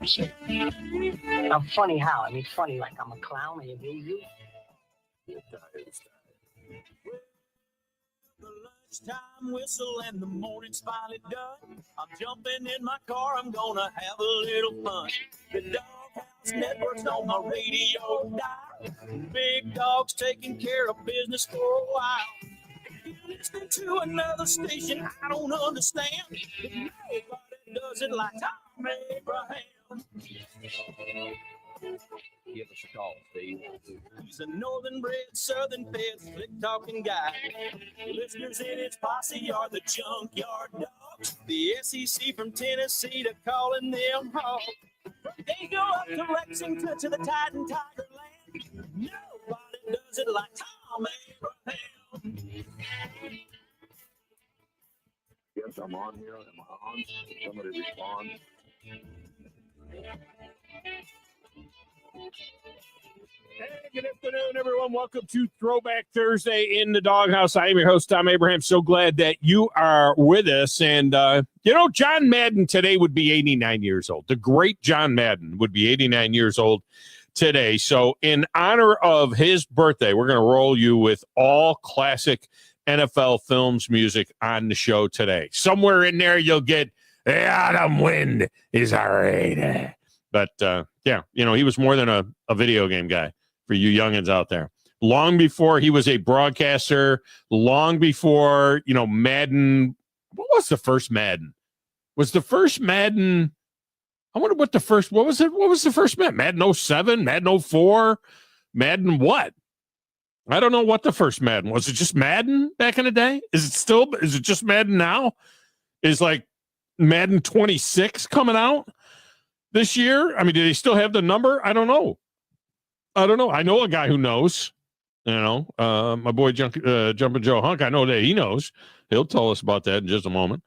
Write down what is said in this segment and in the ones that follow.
I'm funny how? I mean, funny like I'm a clown and you believe you? The lunchtime whistle and the morning's finally done. I'm jumping in my car, I'm gonna have a little fun. The Doghouse Network's on my radio dial. Big Dog's taking care of business for a while. If you're listening to another station I don't understand, nobody does it like Thom Abraham. Give us a call, Steve. He's a northern-bred, southern-fed, slick-talking guy. Listeners in his posse are the Junkyard Dogs. The SEC from Tennessee to calling them hogs. They go up to Lexington to the Titan Tiger Land. Nobody does it like Thom Abraham. Yes, I'm on here. Am I on? Somebody respond. Hey, good afternoon, everyone. Welcome to Throwback Thursday in the Doghouse. I am your host, Thom Abraham. So glad that you are with us. And, John Madden today would be 89 years old. The great John Madden would be 89 years old today. So in honor of his birthday, we're going to roll you with all classic NFL films music on the show today. Somewhere in there, you'll get "The Autumn Wind is Alright." But, he was more than a video game guy for you youngins out there. Long before he was a broadcaster, long before, Madden. What was the first Madden? Was the first Madden? I wonder what was it? What was the first Madden? Madden 07, Madden 04, Madden what? I don't know what the first Madden was. It just Madden back in the day? Is it just Madden now? Is like Madden 26 coming out this year? I mean, do they still have the number? I don't know. I know a guy who knows. My boy Jumpin' Joe Hunk. I know that he knows. He'll tell us about that in just a moment.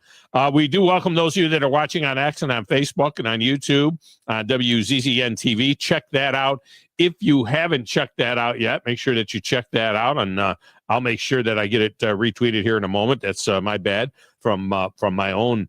We do welcome those of you that are watching on X and on Facebook and on YouTube, WZZN TV. Check that out. If you haven't checked that out yet, make sure that you check that out, and I'll make sure that I get it retweeted here in a moment. That's my bad from my own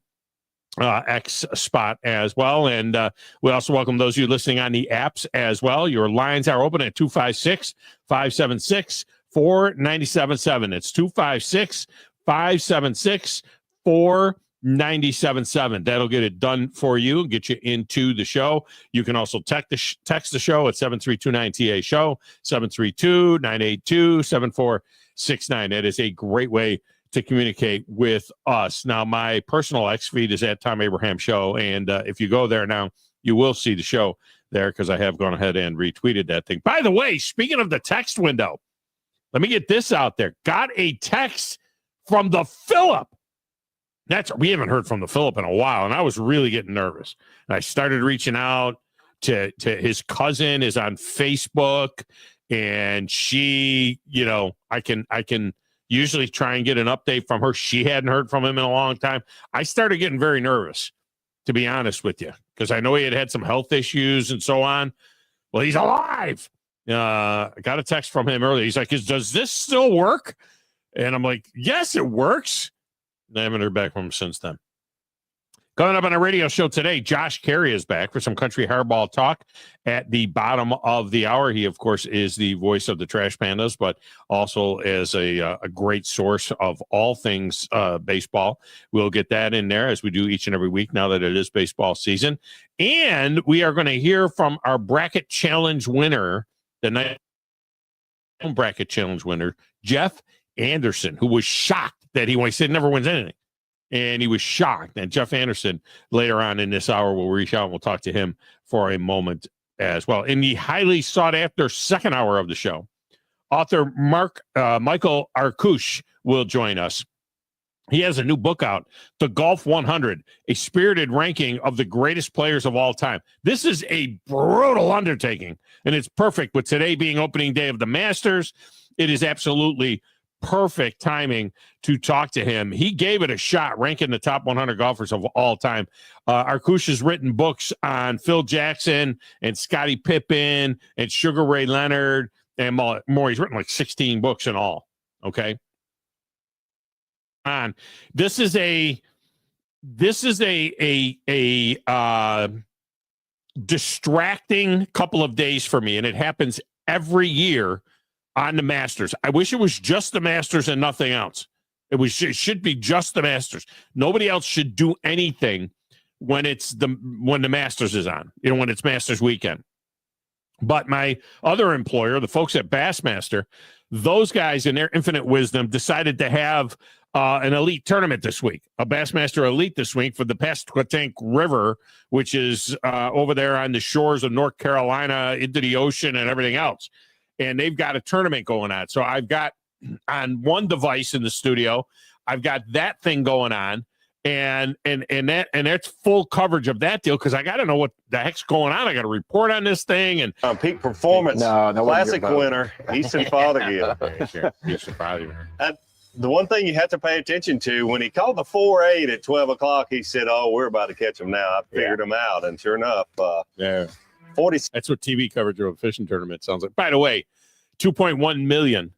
X spot as well. And we also welcome those of you listening on the apps as well. Your lines are open at 256-576-4977. It's 256-576-4977. That'll get it done for you, get you into the show. You can also text the show at 7329TA show, 732-982-7469. That is a great way to communicate with us. Now, my personal X feed is at Thom Abraham Show, and if you go there now, you will see the show there because I have gone ahead and retweeted that thing. By the way, speaking of the text window, let me get this out there. Got a text from the Philip. We haven't heard from the Philip in a while, and I was really getting nervous. And I started reaching out to his cousin is on Facebook, and she, I can usually try and get an update from her. She hadn't heard from him in a long time. I started getting very nervous, to be honest with you, because I know he had some health issues and so on. Well, he's alive. I got a text from him earlier. He's like, does this still work? And I'm like, yes, it works. I haven't heard back from him since then. Coming up on our radio show today, Josh Caray is back for some country hardball talk at the bottom of the hour. He, of course, is the voice of the Trash Pandas, but also is a great source of all things baseball. We'll get that in there as we do each and every week now that it is baseball season. And we are going to hear from our bracket challenge winner, the night bracket challenge winner, Jeff Anderson, who was shocked that he said never wins anything. And he was shocked. And Jeff Anderson, later on in this hour, will reach out and we'll talk to him for a moment as well. In the highly sought-after second hour of the show, author Michael Arkush will join us. He has a new book out, The Golf 100, a spirited ranking of the greatest players of all time. This is a brutal undertaking, and it's perfect with today being opening day of the Masters. It is absolutely perfect timing to talk to him. He gave it a shot, ranking the top 100 golfers of all time. Arkush has written books on Phil Jackson and Scottie Pippen and Sugar Ray Leonard and more. He's written like 16 books in all. Okay. This is a distracting couple of days for me, and it happens every year on the Masters. I wish it was just the Masters and nothing else. It should be just the Masters. Nobody else should do anything when the Masters is on, when it's Masters weekend. But my other employer, the folks at Bassmaster, those guys in their infinite wisdom decided to have an elite tournament this week, a Bassmaster Elite this week for the Pasquotank River, which is over there on the shores of North Carolina into the ocean and everything else. And they've got a tournament going on. So I've got on one device in the studio, I've got that thing going on. And that's full coverage of that deal because I got to know what the heck's going on. I got to report on this thing and peak performance. Classic winner, Easton Fothergill. Easton Fothergill. The one thing you have to pay attention to when he called the 4-8 at 12 o'clock, he said, "Oh, we're about to catch him now." I figured him out, and sure enough, 40. That's what TV coverage of a fishing tournament sounds like. By the way, 2.1 million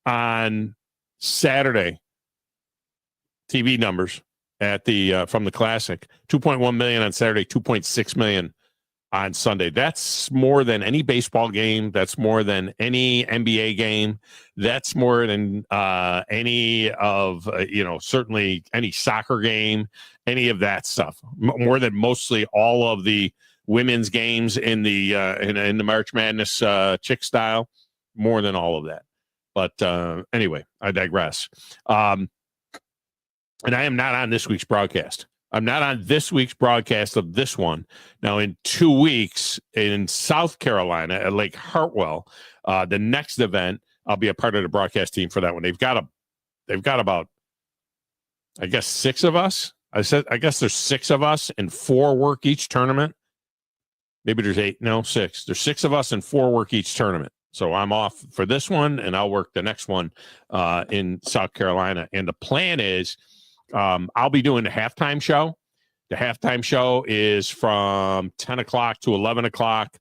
on Saturday. TV numbers. At the from the Classic, 2.1 million on Saturday, 2.6 million on Sunday. That's more than any baseball game. That's more than any NBA game. That's more than any of certainly any soccer game, any of that stuff. More than mostly all of the women's games in the in the March Madness chick style. More than all of that. But anyway, I digress. And I am not on this week's broadcast. I'm not on this week's broadcast of this one. Now, in 2 weeks in South Carolina at Lake Hartwell, the next event, I'll be a part of the broadcast team for that one. They've got about, I guess, 6 of us. I guess there's 6 of us and 4 work each tournament. Maybe there's 8. No, 6. There's 6 of us and 4 work each tournament. So I'm off for this one, and I'll work the next one in South Carolina. And the plan is, I'll be doing the halftime show. The halftime show is from 10 o'clock to 11 o'clock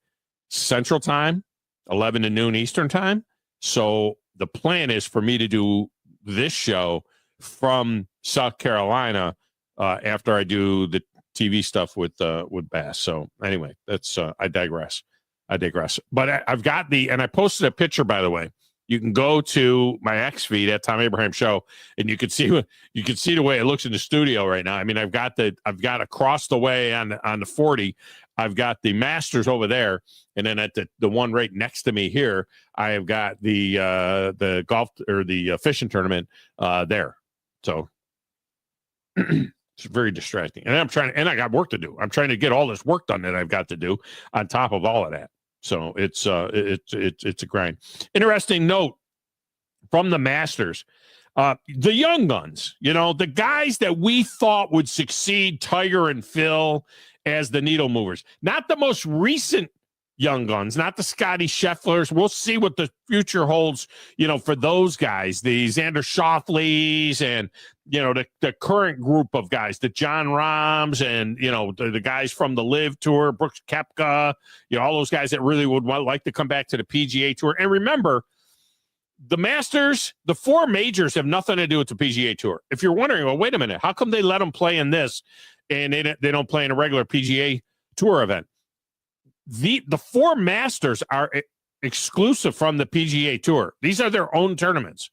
Central Time, 11 to noon Eastern Time. So the plan is for me to do this show from South Carolina after I do the TV stuff with Bass. So anyway, that's I digress. But I've got and I posted a picture, by the way. You can go to my X feed at Thom Abraham Show, and you can see the way it looks in the studio right now. I mean, I've got across the way on the 40, I've got the Masters over there, and then at the one right next to me here, I have got the golf or the fishing tournament there. So it's very distracting, and I got work to do. I'm trying to get all this work done that I've got to do on top of all of that. So it's a grind. Interesting note from the Masters, the young guns, the guys that we thought would succeed Tiger and Phil as the needle movers, not the most recent young guns, not the Scotty Schefflers. We'll see what the future holds, for those guys, the Xander Schauffele's and, the current group of guys, the John Rahms and, the guys from the Live Tour, Brooks Koepka, all those guys that really would like to come back to the PGA Tour. And remember, the Masters, the 4 majors have nothing to do with the PGA Tour. If you're wondering, well, wait a minute, how come they let them play in this and they don't play in a regular PGA Tour event? The 4 Masters are exclusive from the PGA Tour. These are their own tournaments.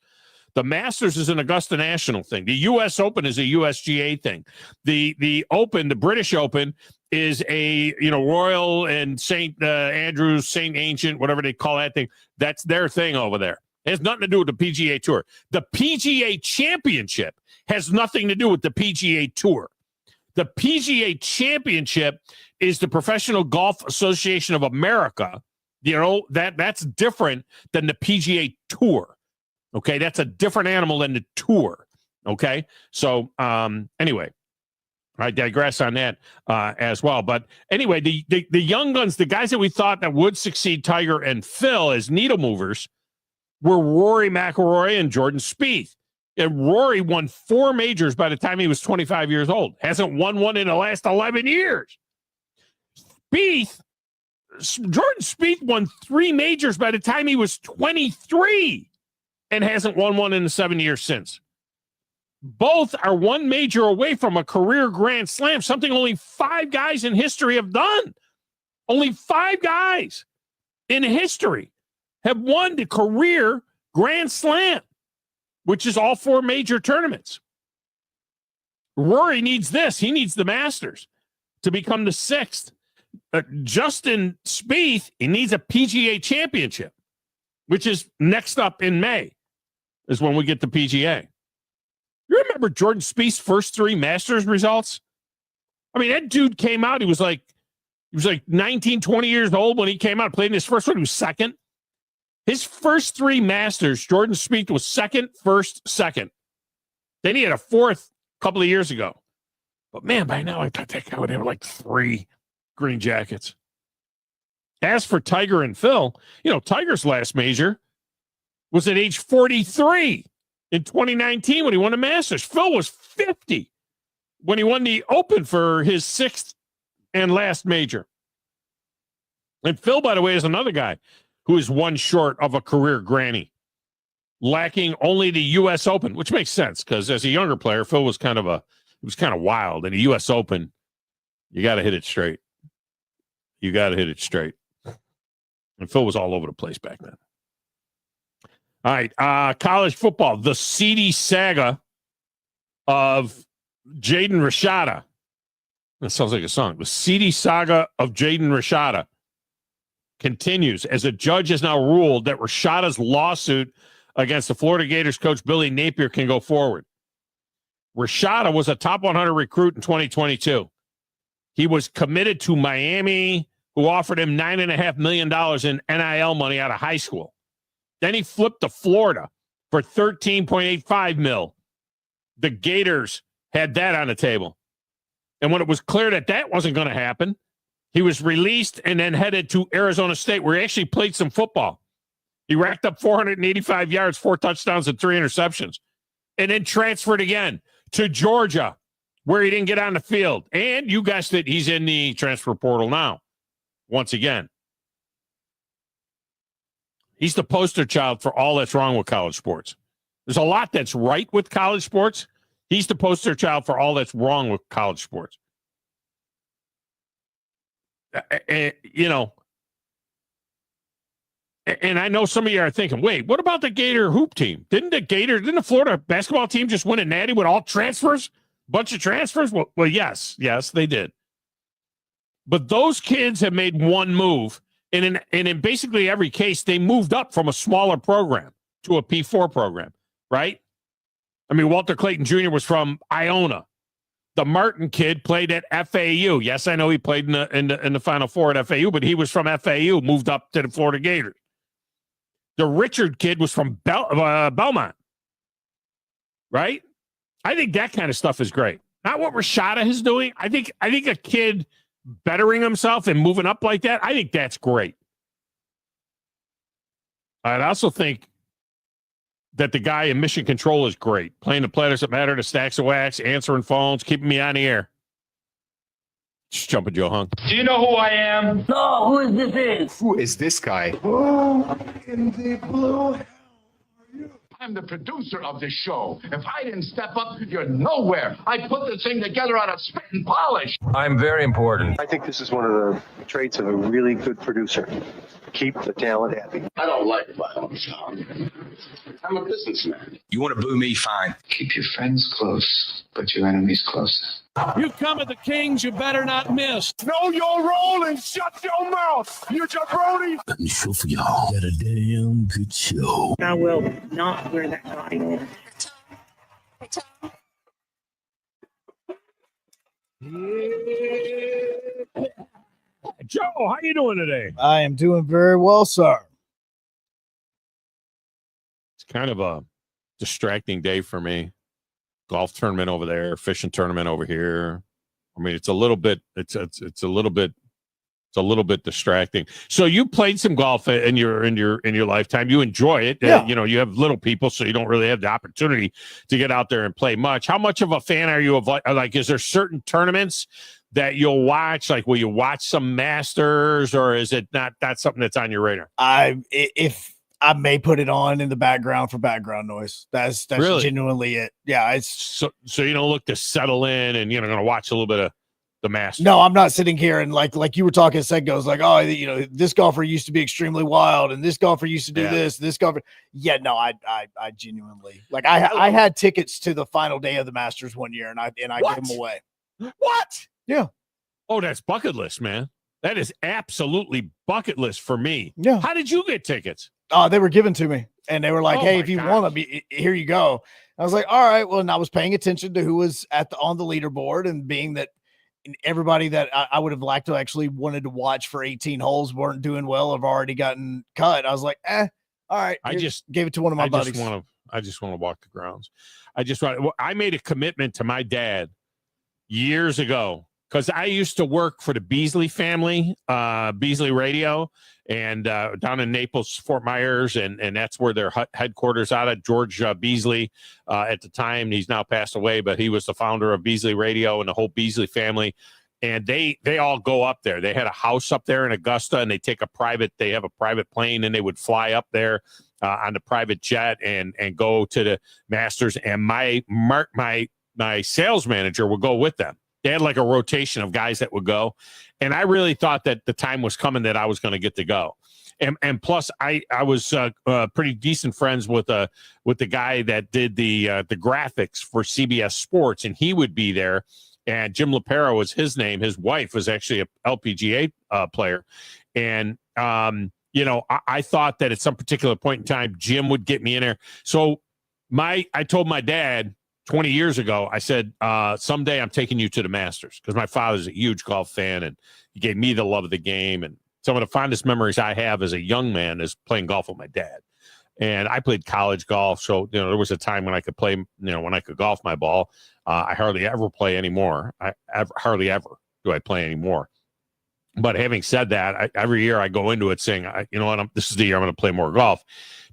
The Masters is an Augusta National thing. The U.S. Open is a USGA thing. The Open, the British Open, is a Royal and St. Andrews, St. Ancient, whatever they call that thing. That's their thing over there. It has nothing to do with the PGA Tour. The PGA Championship has nothing to do with the PGA Tour. The PGA Championship is the Professional Golf Association of America. That's different than the PGA Tour. Okay, that's a different animal than the tour. Okay, so anyway, I digress on that as well. But anyway, the young guns, the guys that we thought that would succeed Tiger and Phil as needle movers were Rory McIlroy and Jordan Spieth. And Rory won 4 majors by the time he was 25 years old. Hasn't won one in the last 11 years. Jordan Spieth won 3 majors by the time he was 23 and hasn't won one in the 7 years since. Both are 1 major away from a career Grand Slam, something only 5 guys in history have done. Only 5 guys in history have won the career Grand Slam, which is all 4 major tournaments. Rory needs this. He needs the Masters to become the 6th. Justin Spieth, he needs a PGA championship, which is next up in May, is when we get the PGA. You remember Jordan Spieth's first 3 Masters results? I mean, that dude came out, he was like 19, 20 years old when he came out, played in his first one, he was second. His first 3 Masters, Jordan Spieth was second, first, second. Then he had a 4th a couple of years ago. But man, by now I thought that guy would have like 3 green jackets. As for Tiger and Phil, Tiger's last major was at age 43 in 2019 when he won the Masters. Phil was 50 when he won the Open for his 6th and last major. And Phil, by the way, is another guy who is 1 short of a career granny, lacking only the U.S. Open, which makes sense because as a younger player, Phil was kind of wild. In the U.S. Open, you got to hit it straight. And Phil was all over the place back then. All right, college football, the seedy saga of Jaden Rashada. That sounds like a song. The seedy saga of Jaden Rashada continues as a judge has now ruled that Rashada's lawsuit against the Florida Gators coach Billy Napier can go forward. Rashada was a top 100 recruit in 2022. He was committed to Miami, who offered him $9.5 million in NIL money out of high school. Then he flipped to Florida for $13.85 million. The Gators had that on the table. And when it was clear that that wasn't going to happen, he was released and then headed to Arizona State, where he actually played some football. He racked up 485 yards, 4 touchdowns, and 3 interceptions, and then transferred again to Georgia, where he didn't get on the field. And you guessed it, he's in the transfer portal now, once again. He's the poster child for all that's wrong with college sports. There's a lot that's right with college sports. He's the poster child for all that's wrong with college sports. And I know some of you are thinking, wait, what about the Gator hoop team? Didn't the Florida basketball team just win a natty with all transfers? Bunch of transfers? Well, yes, they did. But those kids have made one move, and in basically every case, they moved up from a smaller program to a P4 program, right? I mean, Walter Clayton Jr. was from Iona. The Martin kid played at FAU. Yes, I know he played in the Final Four at FAU, but he was from FAU, moved up to the Florida Gators. The Richard kid was from Belmont, right? I think that kind of stuff is great. Not what Rashada is doing. I think a kid bettering himself and moving up like that, I think that's great. I also think that the guy in Mission Control is great. Playing the Platters That Matter, the Stacks of Wax, answering phones, keeping me on the air. Just jumping Joe Hung. Do you know who I am? No, who is this? Who is this guy? In the blue. I'm the producer of this show. If I didn't step up, you're nowhere. I put this thing together out of spit and polish. I'm very important. I think this is one of the traits of a really good producer. Keep the talent happy. I don't like violence, Tom. I'm a businessman. You want to boo me? Fine. Keep your friends close, but your enemies closer. You come at the Kings, you better not miss. Know your role and shut your mouth, you jabroni. Let me show for y'all. Got a damn good show. I will not wear that naughty. Joe, how you doing today? I am doing very well, sir. It's kind of a distracting day for me. Golf tournament over there, fishing tournament over here. I mean, it's a little bit distracting. So you played some golf in your lifetime. You enjoy it. Yeah. You have little people, so you don't really have the opportunity to get out there and play much. How much of a fan are you of like is there certain tournaments that you'll watch? Like, will you watch some Masters, or is it not something that's on your radar? If I may put it on in the background for background noise. That's really? Genuinely it. Yeah, it's so you don't look to settle in and going to watch a little bit of the Masters. No, I'm not sitting here and like you were talking a second ago. It's like, oh, you know, this golfer used to be extremely wild, and this golfer used to do this golfer. Yeah, no, I genuinely like. I had tickets to the final day of the Masters one year, and I gave them away. What? Yeah. Oh, that's bucket list, man. That is absolutely bucket list for me. Yeah. How did you get tickets? They were given to me, and they were like, "Hey, if you want to be, here you go." I was like, "All right." Well, and I was paying attention to who was on the leaderboard, and being that everybody that I would have liked to actually wanted to watch for 18 holes weren't doing well, have already gotten cut. I was like, all right. I just gave it to one of my buddies. I just want to walk the grounds. I made a commitment to my dad years ago, because I used to work for the Beasley family, Beasley Radio, and down in Naples, Fort Myers, and that's where their headquarters out of. George Beasley, at the time, he's now passed away, but he was the founder of Beasley Radio and the whole Beasley family. And they all go up there. They had a house up there in Augusta, and they have a private plane, and they would fly up there on the private jet and go to the Masters. And my sales manager would go with them. They had like a rotation of guys that would go. And I really thought that the time was coming that I was going to get to go. And plus I was pretty decent friends with the guy that did the graphics for CBS Sports, and he would be there. And Jim LaPera was his name. His wife was actually a LPGA player. And, I thought that at some particular point in time, Jim would get me in there. So I told my dad 20 years ago, I said, someday I'm taking you to the Masters, because my father's a huge golf fan, and he gave me the love of the game. And some of the fondest memories I have as a young man is playing golf with my dad. And I played college golf. So, there was a time when I could play, when I could golf my ball. I hardly ever play anymore. Hardly ever do I play anymore. But having said that, every year I go into it saying, this is the year I'm going to play more golf.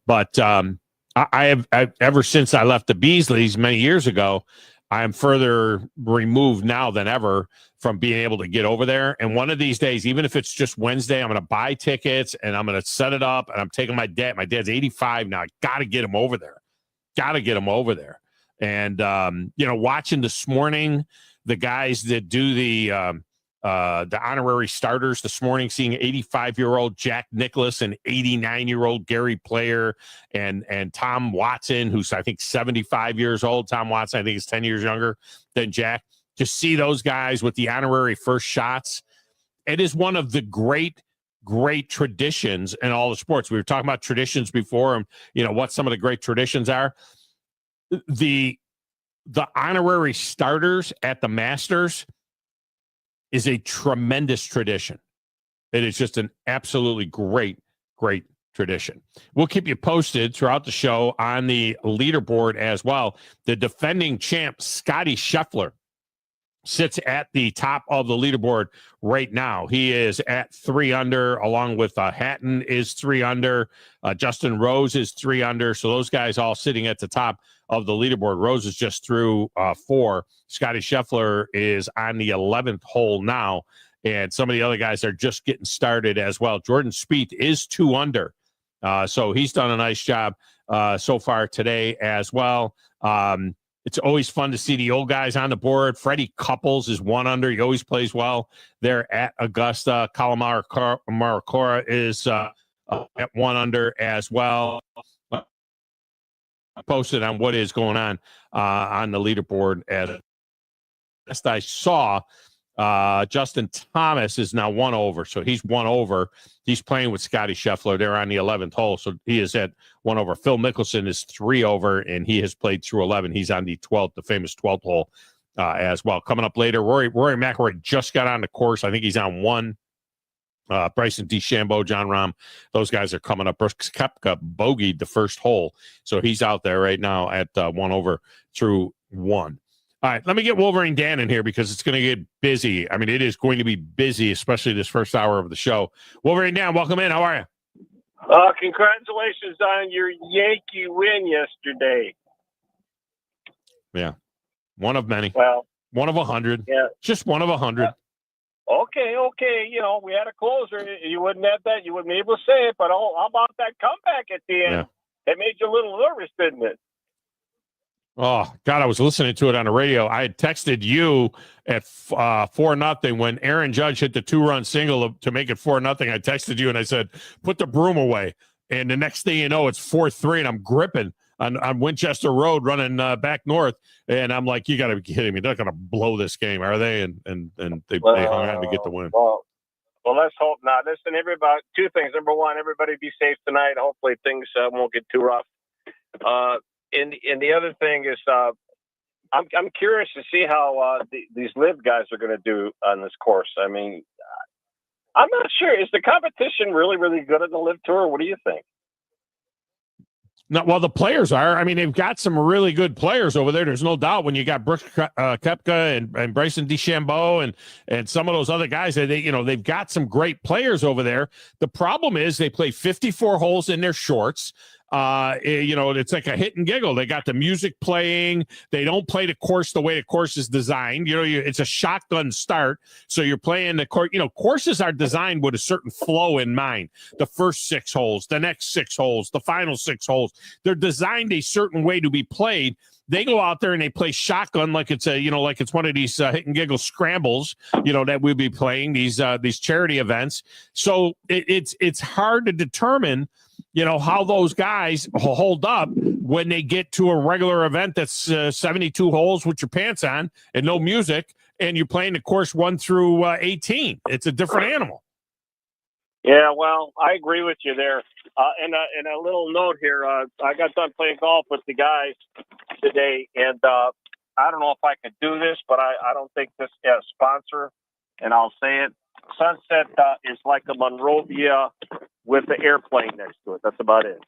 But I have ever since I left the Beasleys many years ago, I am further removed now than ever from being able to get over there. And one of these days, even if it's just Wednesday, I'm going to buy tickets and I'm going to set it up, and I'm taking my dad. My dad's 85 now. I got to get him over there. And, watching this morning, the guys that do the honorary starters this morning, seeing 85-year-old Jack Nicklaus and 89-year-old Gary Player and Thom Watson, who's I think 75 years old. Thom Watson, I think, is 10 years younger than Jack. To see those guys with the honorary first shots, it is one of the great traditions in all the sports. We were talking about traditions before, and what some of the great traditions are. The honorary starters at the Masters is a tremendous tradition. It is just an absolutely great tradition. We'll keep you posted throughout the show on the leaderboard as well. The defending champ, Scotty Scheffler, sits at the top of the leaderboard right now. He is at 3 under, along with Hatton is 3 under. Justin Rose is 3 under. So those guys all sitting at the top of the leaderboard. Rose is just through 4. Scotty Scheffler is on the 11th hole now, and some of the other guys are just getting started as well. Jordan Spieth is 2 under. So he's done a nice job so far today as well. It's always fun to see the old guys on the board. Freddie Couples is 1 under. He always plays well there at Augusta. Colin Maracora is at 1 under as well. I posted on what is going on the leaderboard. As I saw, Justin Thomas is now 1 over. So he's 1 over. He's playing with Scotty Scheffler. They're on the 11th hole. So he is at 1 over. Phil Mickelson is 3 over, and he has played through 11. He's on the famous 12th hole as well. Coming up later, Rory McIlroy just got on the course. I think he's on 1. Bryson DeChambeau, John Rahm, those guys are coming up. Brooks Koepka bogeyed the first hole. So he's out there right now at 1 over through 1. All right, let me get Wolverine Dan in here because it's going to get busy. I mean, it is going to be busy, especially this first hour of the show. Wolverine Dan, welcome in. How are you? Congratulations on your Yankee win yesterday. Yeah, one of many. Well, 1 of 100. Yeah, just 1 of 100. Okay. We had a closer. You wouldn't have that. You wouldn't be able to say it. But how about that comeback at the end? Yeah. It made you a little nervous, didn't it? Oh God, I was listening to it on the radio. I had texted you at 4-0 when Aaron Judge hit the 2-run single to make it 4-0. I texted you and I said, "Put the broom away." And the next thing you know, it's 4-3, and I'm gripping on Winchester Road, running back north. And I'm like, "You got to be kidding me! They're not going to blow this game, are they?" And they hung on to get the win. Well, let's hope not. Listen, everybody. Two things. Number one, everybody be safe tonight. Hopefully, things won't get too rough. And the other thing is, I'm curious to see how these live guys are going to do on this course. I mean, I'm not sure. Is the competition really, really good at the live tour? What do you think? No, well, the players are. I mean, they've got some really good players over there. There's no doubt. When you got Brooks Koepka and Bryson DeChambeau and some of those other guys, they've got some great players over there. The problem is they play 54 holes in their shorts. It's like a hit and giggle. They got the music playing. They don't play the course the way the course is designed. It's a shotgun start. So you're playing the course. Courses are designed with a certain flow in mind. The first 6 holes, the next 6 holes, the final 6 holes. They're designed a certain way to be played. They go out there and they play shotgun like it's one of these hit and giggle scrambles, that we'll be playing these charity events. So it's hard to determine, how those guys hold up when they get to a regular event that's 72 holes with your pants on and no music, and you're playing the course 1 through 18. It's a different animal. Yeah, well, I agree with you there. And a little note here. I got done playing golf with the guys today, and I don't know if I could do this, but I don't think this is a sponsor, and I'll say it. Sunset is like a Monrovia with the airplane next to it. That's about it.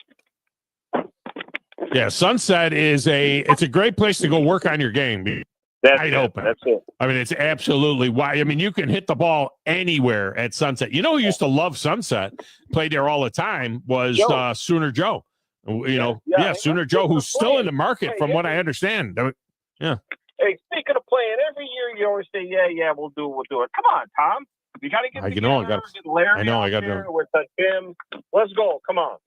Yeah, Sunset is it's a great place to go work on your game. Wide open. That's it. I mean, it's absolutely wide. I mean, you can hit the ball anywhere at Sunset. Who used to love Sunset, played there all the time, was Sooner Joe. Sooner Joe, who's still in the market from what I understand. Yeah. Hey, speaking of playing, every year you always say, yeah, we'll do it. Come on, Tom. You got to get together. Get Larry I got to with Tim. Let's go. Come on.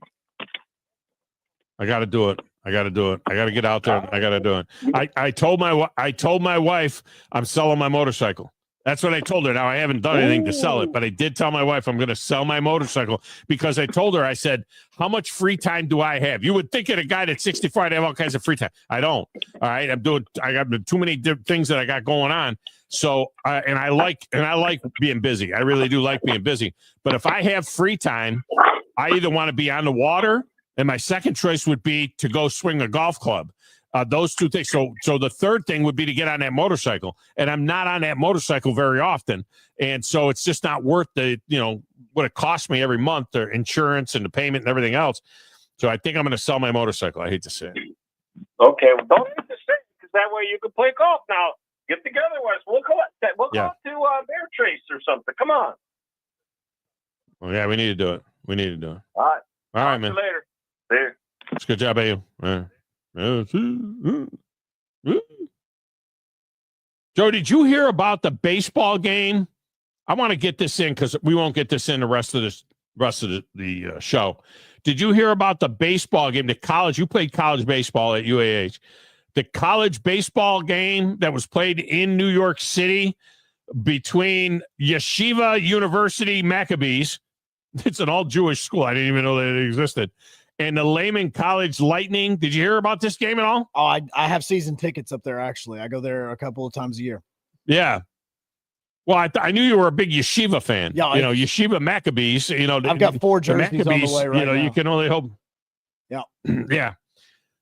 I got to do it. I got to get out there. I got to do it. I told my wife I'm selling my motorcycle. That's what I told her. Now, I haven't done anything to sell it, but I did tell my wife I'm going to sell my motorcycle because I told her, I said, how much free time do I have? You would think at a guy that's 64, I'd have all kinds of free time. I don't. All right. I got too many things that I got going on. So, and I like being busy. I really do like being busy. But if I have free time, I either want to be on the water, and my second choice would be to go swing a golf club. Those two things. So the third thing would be to get on that motorcycle, and I'm not on that motorcycle very often, and so it's just not worth what it costs me every month, the insurance and the payment and everything else. So I think I'm going to sell my motorcycle. I hate to say it. Okay, well, don't hate to say it, because that way you can play golf. Now get together with us. We'll go out to Bear Trace or something. Come on. Well, yeah, we need to do it. All right, man. See you later. There. It's a good job, you. Joe, did you hear about the baseball game? I want to get this in because we won't get this in the rest of the show. Did you hear about the baseball game? You played college baseball at UAH. The college baseball game that was played in New York City between Yeshiva University Maccabees. It's an all-Jewish school. I didn't even know that it existed. And the Lehman College Lightning. Did you hear about this game at all? Oh, I have season tickets up there, actually. I go there a couple of times a year. Yeah. Well, I knew you were a big Yeshiva fan. Yeah, Yeshiva Maccabees. I've got 4 jerseys on the way right now. You can only hope. Yeah. Yeah.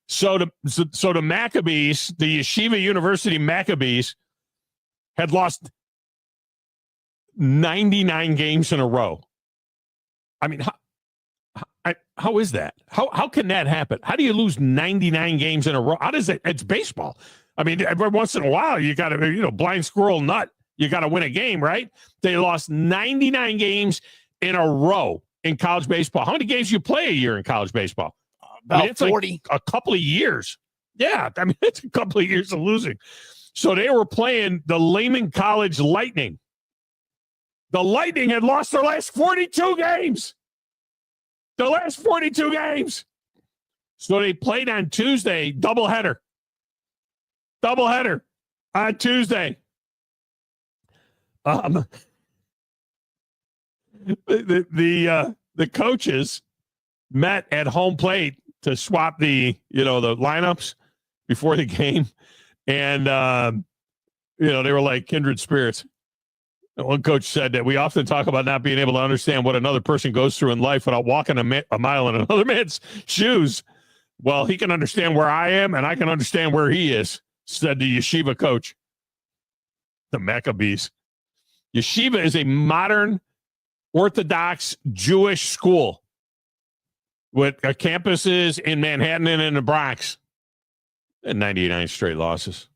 So the Maccabees, the Yeshiva University Maccabees, had lost 99 games in a row. I mean, how is that? How can that happen? How do you lose 99 games in a row? How does it? It's baseball. I mean, every once in a while, you got to, blind squirrel nut. You got to win a game, right? They lost 99 games in a row in college baseball. How many games do you play a year in college baseball? About it's 40. Like a couple of years. Yeah, I mean, it's a couple of years of losing. So they were playing the Lehman College Lightning. The Lightning had lost their last 42 games. The last 42 games. So they played on Tuesday, doubleheader. Doubleheader on Tuesday. The coaches met at home plate to swap the lineups before the game, and they were like kindred spirits. One coach said that we often talk about not being able to understand what another person goes through in life without walking a mile in another man's shoes. Well, he can understand where I am, and I can understand where he is, said the Yeshiva coach. The Maccabees. Yeshiva is a modern Orthodox Jewish school with campuses in Manhattan and in the Bronx, and 99 straight losses.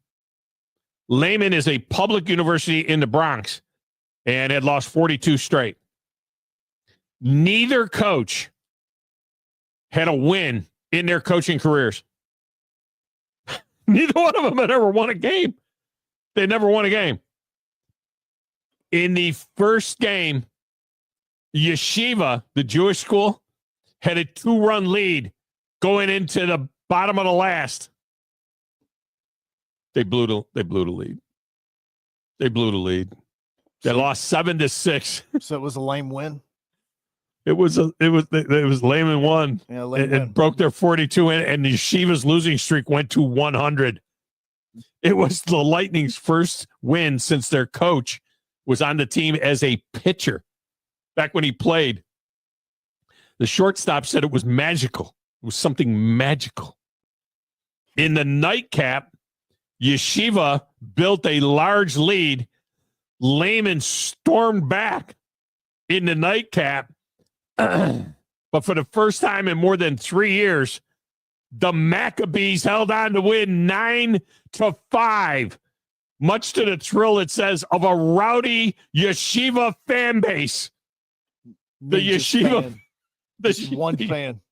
Lehman is a public university in the Bronx and had lost 42 straight. Neither coach had a win in their coaching careers. Neither one of them had ever won a game. They never won a game. In the first game, Yeshiva, the Jewish school, had a 2-run lead going into the bottom of the last. They blew the lead. They blew the lead. They lost 7-6. So it was a lame win. It was lame and won. Yeah, lame it broke their 42 and the Yeshiva's losing streak went to 100. It was the Lightning's first win since their coach was on the team as a pitcher. Back when he played, the shortstop said it was magical. It was something magical. In the nightcap, Yeshiva built a large lead. Lehman stormed back in the nightcap. But for the first time in more than 3 years, the Maccabees held on to win 9-5, much to the thrill, it says, of a rowdy Yeshiva fan base. The Yeshiva. This one fan.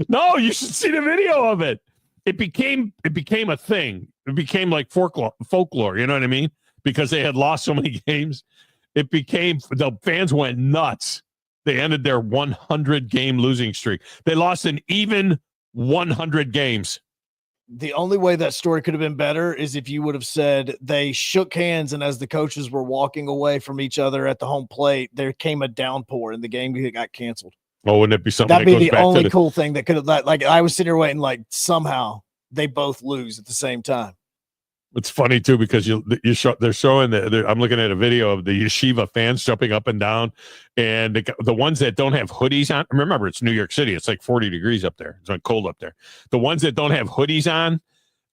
No, you should see the video of it. It became a thing. It became like folklore, you know what I mean? Because they had lost so many games. The fans went nuts. They ended their 100-game losing streak. They lost an even 100 games. The only way that story could have been better is if you would have said they shook hands, and as the coaches were walking away from each other at the home plate, there came a downpour and the game got canceled. Oh, wouldn't it be something? That'd be the only cool thing that could have, like, I was sitting here waiting, like, somehow they both lose at the same time. It's funny too because they're showing I'm looking at a video of the Yeshiva fans jumping up and down, and the ones that don't have hoodies on. Remember, it's New York City; it's like 40 degrees up there. It's like cold up there. The ones that don't have hoodies on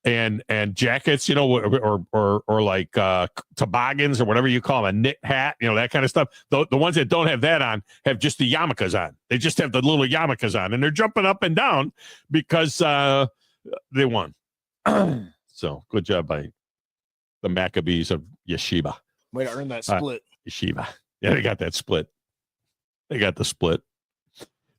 and jackets, or like toboggans or whatever you call them, a knit hat, that kind of stuff. The ones that don't have that on have just the yarmulkes on. They just have the little yarmulkes on, and they're jumping up and down because they won. So good job by the Maccabees of Yeshiva. Way to earn that split. Yeshiva. Yeah, they got that split. They got the split.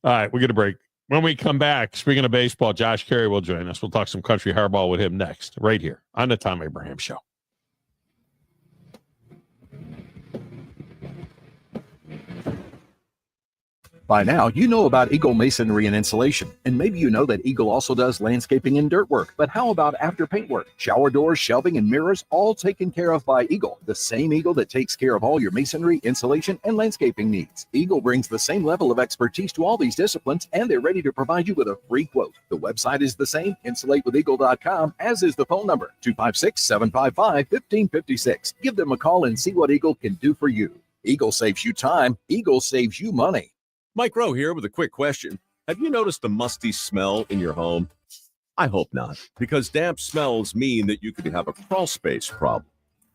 All right, we're going to break. When we come back, speaking of baseball, Josh Caray will join us. We'll talk some country hardball with him next, right here on the Thom Abraham Show. By now, you know about Eagle Masonry and Insulation, and maybe you know that Eagle also does landscaping and dirt work. But how about after paint work? Shower doors, shelving, and mirrors, all taken care of by Eagle, the same Eagle that takes care of all your masonry, insulation, and landscaping needs. Eagle brings the same level of expertise to all these disciplines, and they're ready to provide you with a free quote. The website is the same, insulatewitheagle.com, as is the phone number, 256-755-1556. Give them a call and see what Eagle can do for you. Eagle saves you time. Eagle saves you money. Mike Rowe here with a quick question. Have you noticed a musty smell in your home? I hope not, because damp smells mean that you could have a crawl space problem.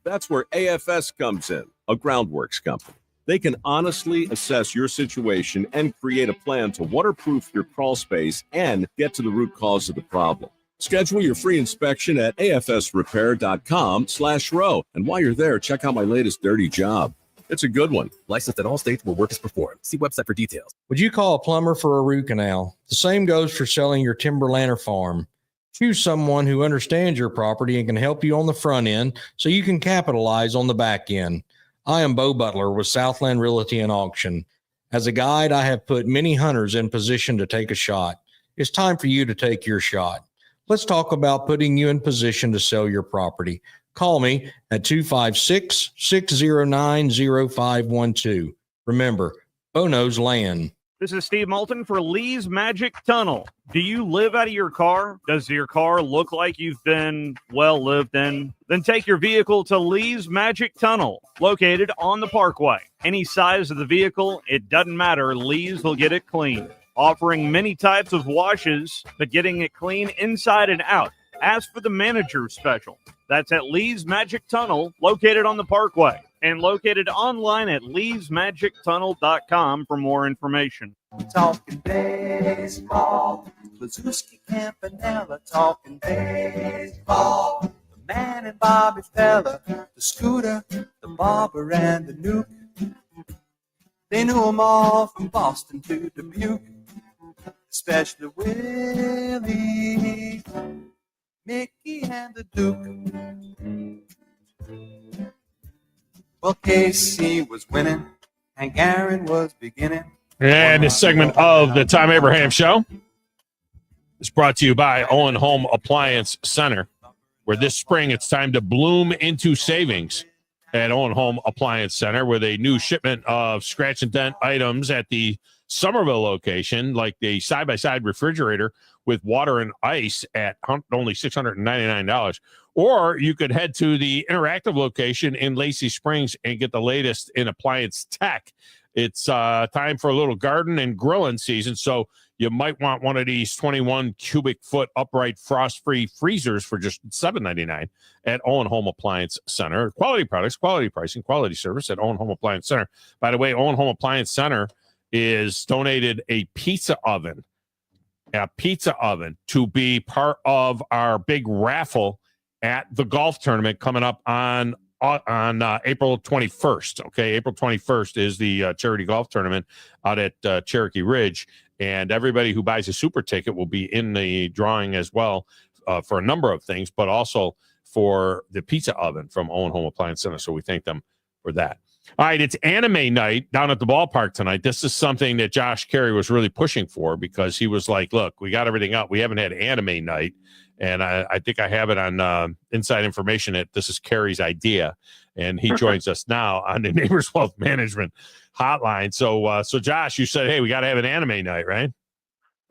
That's where AFS comes in, a groundworks company. They can honestly assess your situation and create a plan to waterproof your crawl space and get to the root cause of the problem. Schedule your free inspection at afsrepair.com/row. And while you're there, check out my latest dirty job. It's a good one. Licensed in all states where work is performed. See website for details. Would you call a plumber for a root canal? The same goes for selling your timberland or farm. Choose someone who understands your property and can help you on the front end so you can capitalize on the back end. I am Bo Butler with Southland Realty and Auction. As a guide, I have put many hunters in position to take a shot. It's time for you to take your shot. Let's talk about putting you in position to sell your property. Call me at 256-609-0512. Remember, Bono's Land. This is Steve Moulton for Lee's Magic Tunnel. Do you live out of your car? Does your car look like you've been well lived in? Then take your vehicle to Lee's Magic Tunnel, located on the Parkway. Any size of the vehicle, it doesn't matter. Lee's will get it clean. Offering many types of washes, but getting it clean inside and out. Ask for the manager special. That's at Lee's Magic Tunnel, located on the Parkway, and located online at leesmagictunnel.com for more information. Talking baseball, Lazuski, Campanella, talking baseball. The man and Bobby Fella, the Scooter, the Barber, and the Nuke. They knew them all from Boston to Dubuque, especially Willie, Mickey, and the Duke. Well, Casey was winning, and Aaron was beginning. And this segment of the Thom Abraham Show is brought to you by Owen Home Appliance Center, where this spring it's time to bloom into savings at Owen Home Appliance Center with a new shipment of scratch and dent items at the Somerville location, like the side-by-side refrigerator with water and ice at only $699. Or you could head to the interactive location in Lacey Springs and get the latest in appliance tech. It's time for a little garden and grilling season, so you might want one of these 21 cubic foot upright frost-free freezers for just $7.99 at Owen Home Appliance Center. Quality products, quality pricing, quality service at Owen Home Appliance Center. By the way, Owen Home Appliance Center is donated a pizza oven to be part of our big raffle at the golf tournament coming up on April 21st. Okay, April 21st is the charity golf tournament out at Cherokee Ridge, and everybody who buys a super ticket will be in the drawing as well for a number of things, but also for the pizza oven from Owen Home Appliance Center. So we thank them for that. All right, it's anime night down at the ballpark tonight. This is something that Josh Caray was really pushing for because he was like, look, we got everything up. We haven't had anime night. And I think I have it on inside information that this is Caray's idea. And he joins us now on the Neighbors Wealth Management hotline. So Josh, you said, hey, we got to have an anime night, right?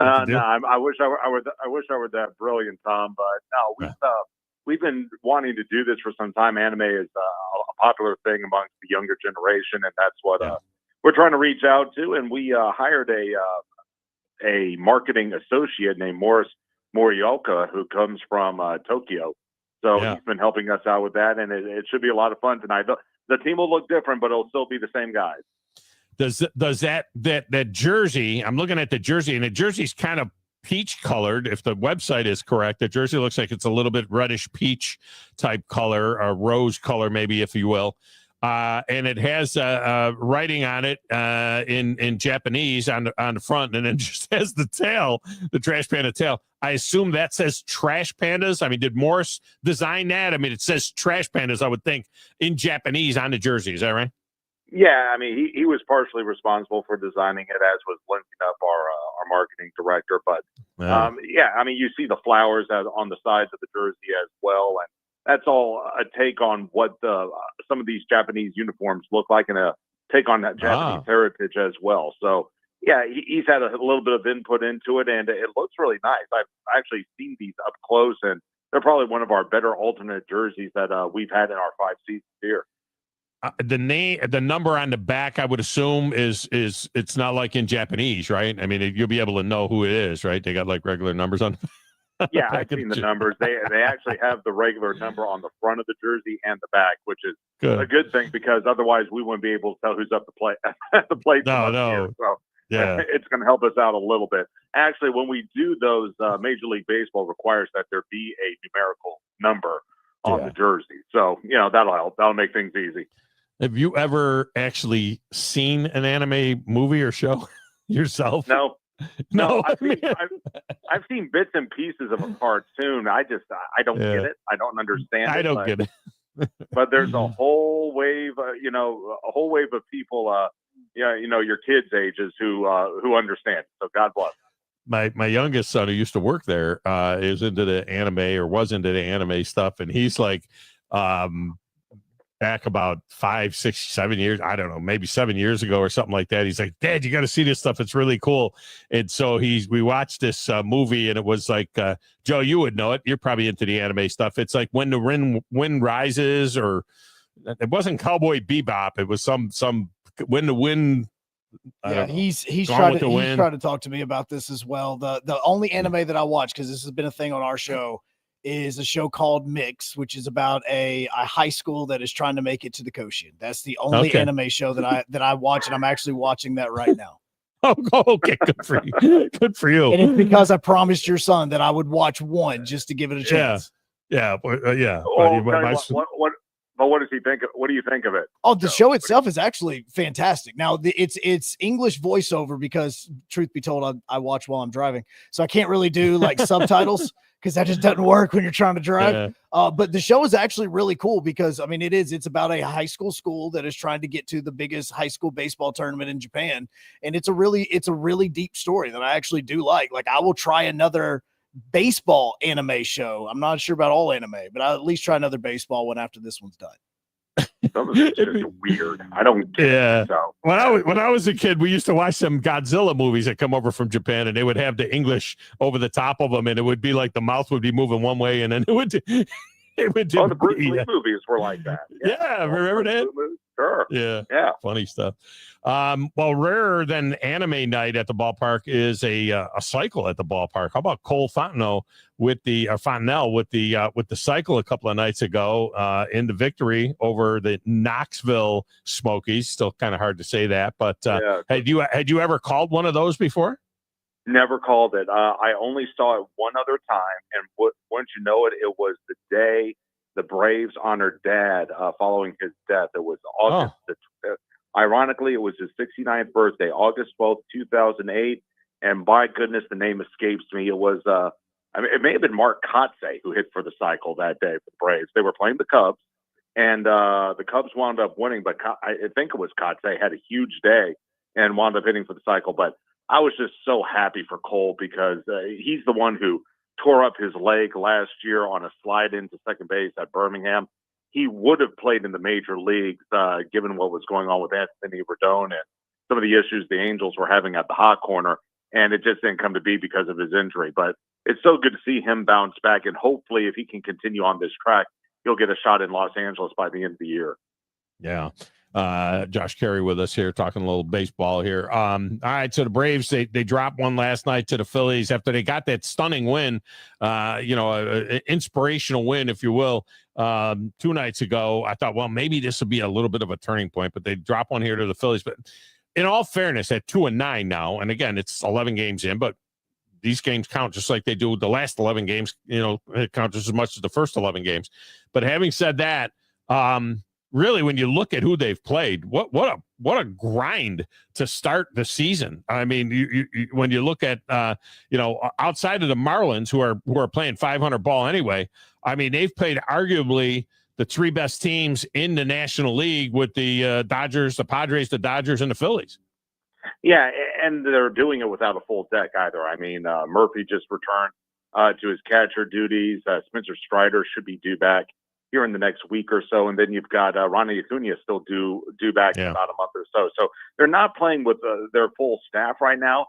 No, I wish I were that brilliant, Tom. But no, we've been wanting to do this for some time. Anime is a popular thing amongst the younger generation, and that's what we're trying to reach out to. And we hired a marketing associate named Morris Morioka, who comes from Tokyo. So he's been helping us out with that, and it should be a lot of fun tonight. The team will look different, but it'll still be the same guys. Does that jersey? I'm looking at the jersey, and the jersey's kind of peach colored. If the website is correct, the jersey looks like it's a little bit reddish peach type color, a rose color, maybe, if you will. And it has writing on it in Japanese on the front, and it just has the tail, the Trash Panda tail. I assume that says Trash Pandas. I mean, did Morris design that? I mean, it says Trash Pandas, I would think, in Japanese on the jersey. Is that right? Yeah, I mean, he was partially responsible for designing it, as was linking up our marketing director. But I mean, you see the flowers on the sides of the jersey as well, and that's all a take on what some of these Japanese uniforms look like, and a take on that Japanese heritage as well. So, yeah, he's had a little bit of input into it, and it looks really nice. I've actually seen these up close, and they're probably one of our better alternate jerseys that we've had in our 5 seasons here. The number on the back, I would assume, is it's not like in Japanese, right? I mean, you'll be able to know who it is, right? They got like regular numbers on. Yeah, I've seen the numbers. They actually have the regular number on the front of the jersey and the back, which is a good thing, because otherwise we wouldn't be able to tell who's up the plate at the plate. No. So it's going to help us out a little bit. Actually, when we do those, Major League Baseball requires that there be a numerical number on the jersey. So that'll help. That'll make things easy. Have you ever actually seen an anime movie or show yourself? No. I've seen bits and pieces of a cartoon. I don't get it. I don't understand it. I don't get it. But there's a whole wave, of people, your kids' ages who understand. So God bless. my youngest son who used to work there is into the anime or was into the anime stuff, and he's like back about 5, 6, 7 years, I don't know, maybe 7 years ago or something like that. He's like, Dad, you got to see this stuff. It's really cool. And so we watched this movie, and it was like, Joe, you would know it. You're probably into the anime stuff. It's like When the Wind Rises, or it wasn't Cowboy Bebop. It was some When the Wind. Yeah, he's trying to talk to me about this as well. The only anime that I watch, because this has been a thing on our show, is a show called Mix, which is about a high school that is trying to make it to the Koshin. That's the only anime show that I watch, and I'm actually watching that right now. Oh, okay, good for you. Good for you. And it's because I promised your son that I would watch one just to give it a chance. Yeah. But what does he think? What do you think of it? Oh, the show itself is actually fantastic. Now it's English voiceover because, truth be told, I watch while I'm driving, so I can't really do like subtitles because that just doesn't work when you're trying to drive. Yeah. But the show is actually really cool because, I mean, it's about a high school that is trying to get to the biggest high school baseball tournament in Japan, and it's a really deep story that I actually do like. Like, I will try another baseball anime show. I'm not sure about all anime, but I'll at least try another baseball one after this one's done. It's just weird. I don't get it, so. When I was a kid, we used to watch some Godzilla movies that come over from Japan, and they would have the English over the top of them, and it would be like the mouth would be moving one way, and then it would the Bruce Lee movies were like that. Yeah, remember that? Sure. Yeah. Funny stuff. Well, rarer than anime night at the ballpark is a cycle at the ballpark. How about Cole Fontenot with the cycle a couple of nights ago in the victory over the Knoxville Smokies? Still kind of hard to say that, but had you ever called one of those before? Never called it. I only saw it one other time, and once you know it, it was the day the Braves honored Dad following his death. It was August. Ironically, it was his 69th birthday, August 12th, 2008. And by goodness, the name escapes me. It was, it may have been Mark Kotsay who hit for the cycle that day for the Braves. They were playing the Cubs, and the Cubs wound up winning. But I think it was Kotsay had a huge day and wound up hitting for the cycle. But I was just so happy for Cole because he's the one who tore up his leg last year on a slide into second base at Birmingham. He would have played in the major leagues given what was going on with Anthony Rendon and some of the issues the Angels were having at the hot corner, and it just didn't come to be because of his injury. But it's so good to see him bounce back, and hopefully if he can continue on this track, he'll get a shot in Los Angeles by the end of the year. Yeah. Josh Caray with us here talking a little baseball here. All right, so the Braves they dropped one last night to the Phillies after they got that stunning win, an inspirational win, if you will, 2 nights ago. I thought, well, maybe this will be a little bit of a turning point, but they drop one here to the Phillies. But in all fairness, at 2-9 now, and again, it's 11 games in, but these games count just like they do the last 11 games. It counts just as much as the first 11 games. But having said that, really, when you look at who they've played, what a grind to start the season. I mean, you when you look at outside of the Marlins who are playing 500 ball anyway, I mean, they've played arguably the 3 best teams in the National League with the Dodgers, the Padres, the Dodgers, and the Phillies. Yeah, and they're doing it without a full deck either. I mean, Murphy just returned to his catcher duties. Spencer Strider should be due back here in the next week or so, and then you've got Ronnie Acuna still due back in about a month or so. So they're not playing with their full staff right now.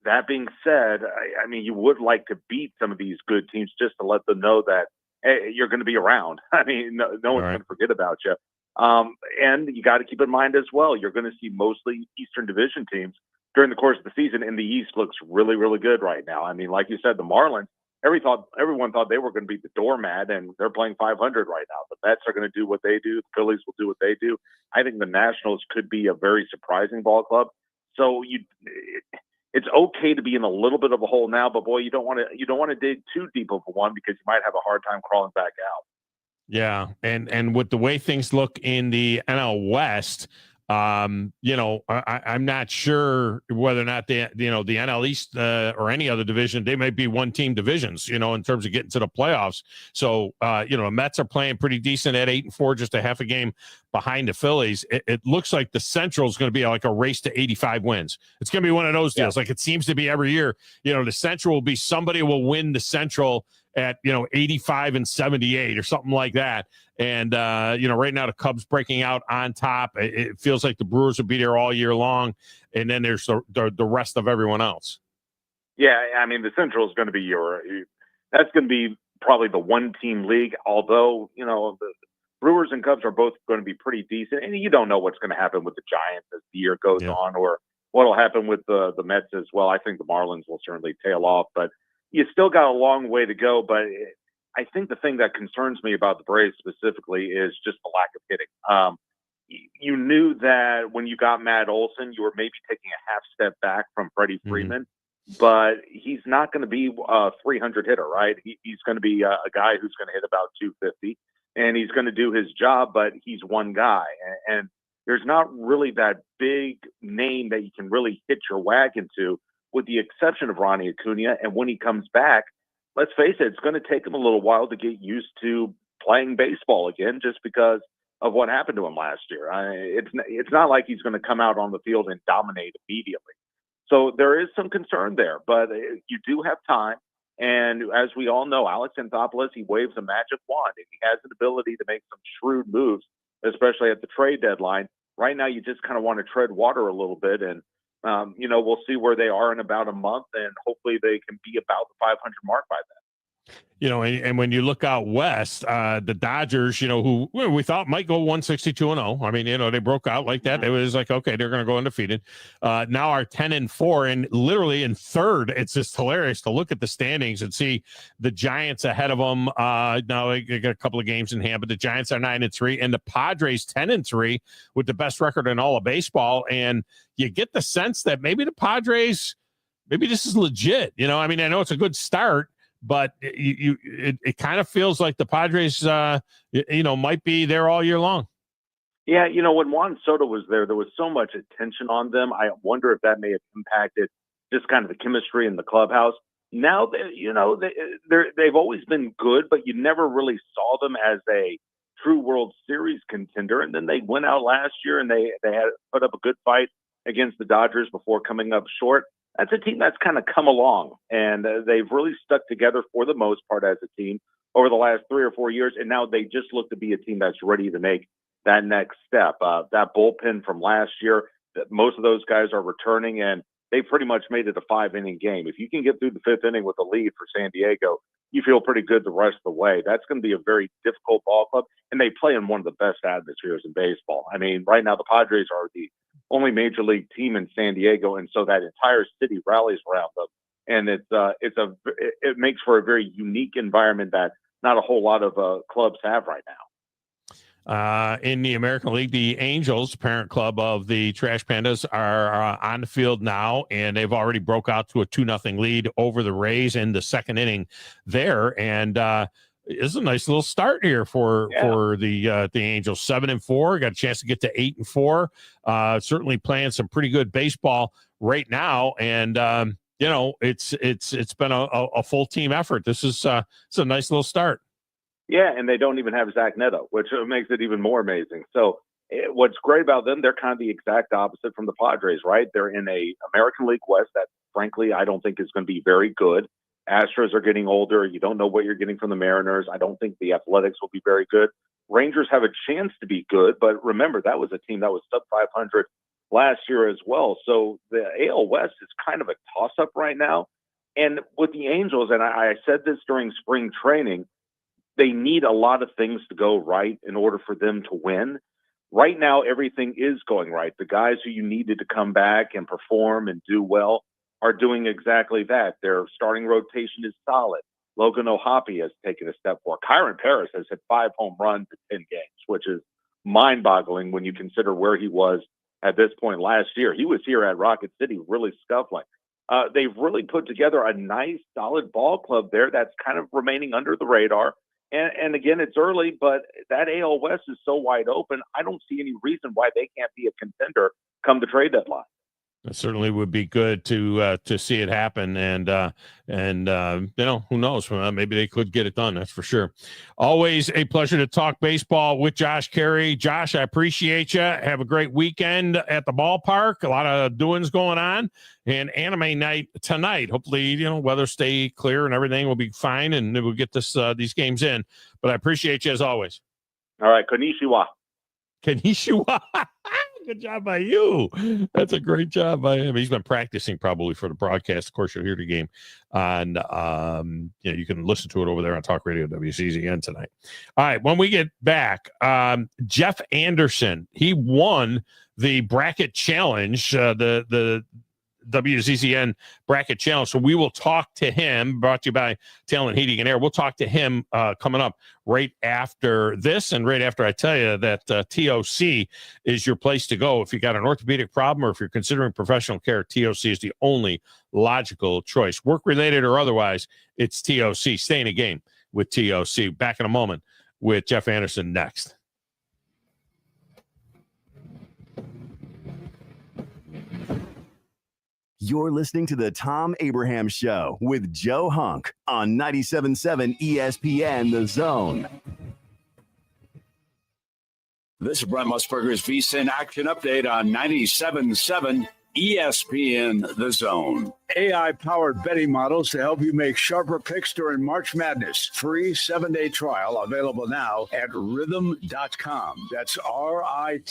That being said, I mean, you would like to beat some of these good teams just to let them know that hey, you're going to be around. I mean, no one's going to forget about you. And you got to keep in mind as well, you're going to see mostly Eastern Division teams during the course of the season, and the East looks really, really good right now. I mean, like you said, the Marlins, everyone thought they were going to be the doormat, and they're playing 500 right now. The Mets are going to do what they do. The Phillies will do what they do. I think the Nationals could be a very surprising ball club. So it's okay to be in a little bit of a hole now, but boy, you don't want to dig too deep of a one because you might have a hard time crawling back out. Yeah, and with the way things look in the NL West, I'm not sure whether or not the NL East or any other division, they might be one-team divisions, in terms of getting to the playoffs. So, the Mets are playing pretty decent at 8-4, just a half a game behind the Phillies. It looks like the Central is going to be like a race to 85 wins. It's going to be one of those deals, like it seems to be every year. The Central will be somebody will win the Central at 85 and 78 or something like that. And right now the Cubs breaking out on top. It feels like the Brewers will be there all year long, and then there's the rest of everyone else. Yeah, I mean the Central is going to be that's going to be probably the one-team league. Although the Brewers and Cubs are both going to be pretty decent, and you don't know what's going to happen with the Giants as the year goes on, or what will happen with the Mets as well. I think the Marlins will certainly tail off, but you still got a long way to go. But I think the thing that concerns me about the Braves specifically is just the lack of hitting. You knew that when you got Matt Olson, you were maybe taking a half step back from Freddie Freeman, but he's not going to be a 300 hitter, right? He's going to be a guy who's going to hit about 250, and he's going to do his job, but he's one guy. And there's not really that big name that you can really hitch your wagon to, with the exception of Ronnie Acuna. And when he comes back, let's face it, it's going to take him a little while to get used to playing baseball again, just because of what happened to him last year. It's not like he's going to come out on the field and dominate immediately. So there is some concern there, but you do have time. And as we all know, Alex Anthopoulos, he waves a magic wand, and he has an ability to make some shrewd moves, especially at the trade deadline. Right now, you just kind of want to tread water a little bit, and we'll see where they are in about a month, and hopefully they can be about the 500 mark by then. And when you look out west, the Dodgers, who we thought might go 162-0. I mean, they broke out like that. It was like, okay, they're going to go undefeated. Now are 10-4, and literally in third. It's just hilarious to look at the standings and see the Giants ahead of them. Now they got a couple of games in hand, but the Giants are 9-3, and the Padres 10-3 with the best record in all of baseball. And you get the sense that maybe the Padres, maybe this is legit. I mean, I know it's a good start, but it kind of feels like the Padres, might be there all year long. Yeah, when Juan Soto was there was so much attention on them. I wonder if that may have impacted just kind of the chemistry in the clubhouse. Now, they've always been good, but you never really saw them as a true World Series contender. And then they went out last year and they had put up a good fight against the Dodgers before coming up short. That's a team that's kind of come along, and they've really stuck together for the most part as a team over the last 3 or 4 years. And now they just look to be a team that's ready to make that next step. That bullpen from last year, that most of those guys are returning, and they pretty much made it a 5-inning game. If you can get through the 5th inning with a lead for San Diego, you feel pretty good the rest of the way. That's going to be a very difficult ball club, and they play in one of the best atmospheres in baseball. I mean, right now the Padres are the only major league team in San Diego, and so that entire city rallies around them, and it makes for a very unique environment that not a whole lot of clubs have right now. In the American League, the Angels, parent club of the Trash Pandas, are on the field now, and they've already broke out to a 2-0 lead over the Rays in the second inning there. And it's a nice little start here for the Angels. 7-4, got a chance to get to 8-4. Certainly playing some pretty good baseball right now, and it's been a full team effort. It's a nice little start. Yeah, and they don't even have Zach Neto, which makes it even more amazing. So what's great about them, they're kind of the exact opposite from the Padres, right? They're in a American League West that, frankly, I don't think is going to be very good. Astros are getting older. You don't know what you're getting from the Mariners. I don't think the Athletics will be very good. Rangers have a chance to be good, but remember, that was a team that was sub 500 last year as well. So the AL West is kind of a toss-up right now. And with the Angels, and I said this during spring training, they need a lot of things to go right in order for them to win. Right now, everything is going right. The guys who you needed to come back and perform and do well are doing exactly that. Their starting rotation is solid. Logan O'Hoppe has taken a step forward. Kyron Paris has hit 5 home runs in 10 games, which is mind-boggling when you consider where he was at this point last year. He was here at Rocket City really scuffling. They've really put together a nice, solid ball club there that's kind of remaining under the radar. And again, it's early, but that AL West is so wide open. I don't see any reason why they can't be a contender come the trade deadline. It certainly would be good to see it happen, and who knows? Maybe they could get it done. That's for sure. Always a pleasure to talk baseball with Josh Caray. Josh, I appreciate you. Have a great weekend at the ballpark. A lot of doings going on, and anime night tonight. Hopefully, weather stay clear and everything will be fine, and we'll get these games in. But I appreciate you as always. All right, konnichiwa. Konnichiwa. Good job by you. That's a great job by him. He's been practicing probably for the broadcast. Of course, you'll hear the game on, you can listen to it over there on Talk Radio WCZN tonight. All right. When we get back, Jeff Anderson, he won the bracket challenge, the WCCN bracket challenge. So we will talk to him, brought to you by Talent Heating and Air. We'll talk to him coming up right after this, and right after I tell you that TOC is your place to go. If you got an orthopedic problem or if you're considering professional care, TOC is the only logical choice. Work-related or otherwise, it's TOC. Stay in a game with TOC. Back in a moment with Jeff Anderson next. You're listening to the Thom Abraham Show with Joe Hunk on 97.7 ESPN The Zone. This is Brent Musburger's VSiN Action Update on 97.7 ESPN The Zone. AI-powered betting models to help you make sharper picks during March Madness. Free 7-day trial available now at rhythm.com. That's RITHMM.com.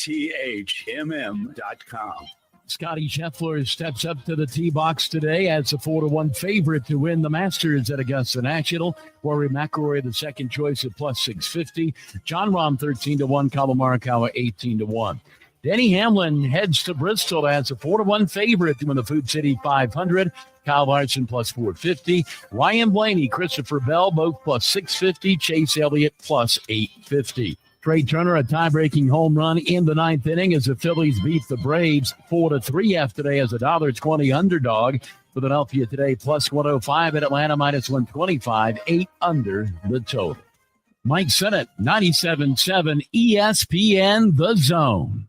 Scotty Scheffler steps up to the tee box today as a 4-1 favorite to win the Masters at Augusta National. Rory McIlroy, the second choice at plus 650. John Rahm, 13-1. Collin Morikawa, 18-1. Denny Hamlin heads to Bristol as a 4-1 favorite to win the Food City 500. Kyle Larson plus 450. Ryan Blaney, Christopher Bell, both plus 650. Chase Elliott plus 850. Trey Turner, a tie-breaking home run in the ninth inning as the Phillies beat the Braves 4-3 yesterday as a $1.20 underdog. Philadelphia today plus 105 at Atlanta minus 125, 8 under the total. Mike Sennett, 97.7 ESPN The Zone.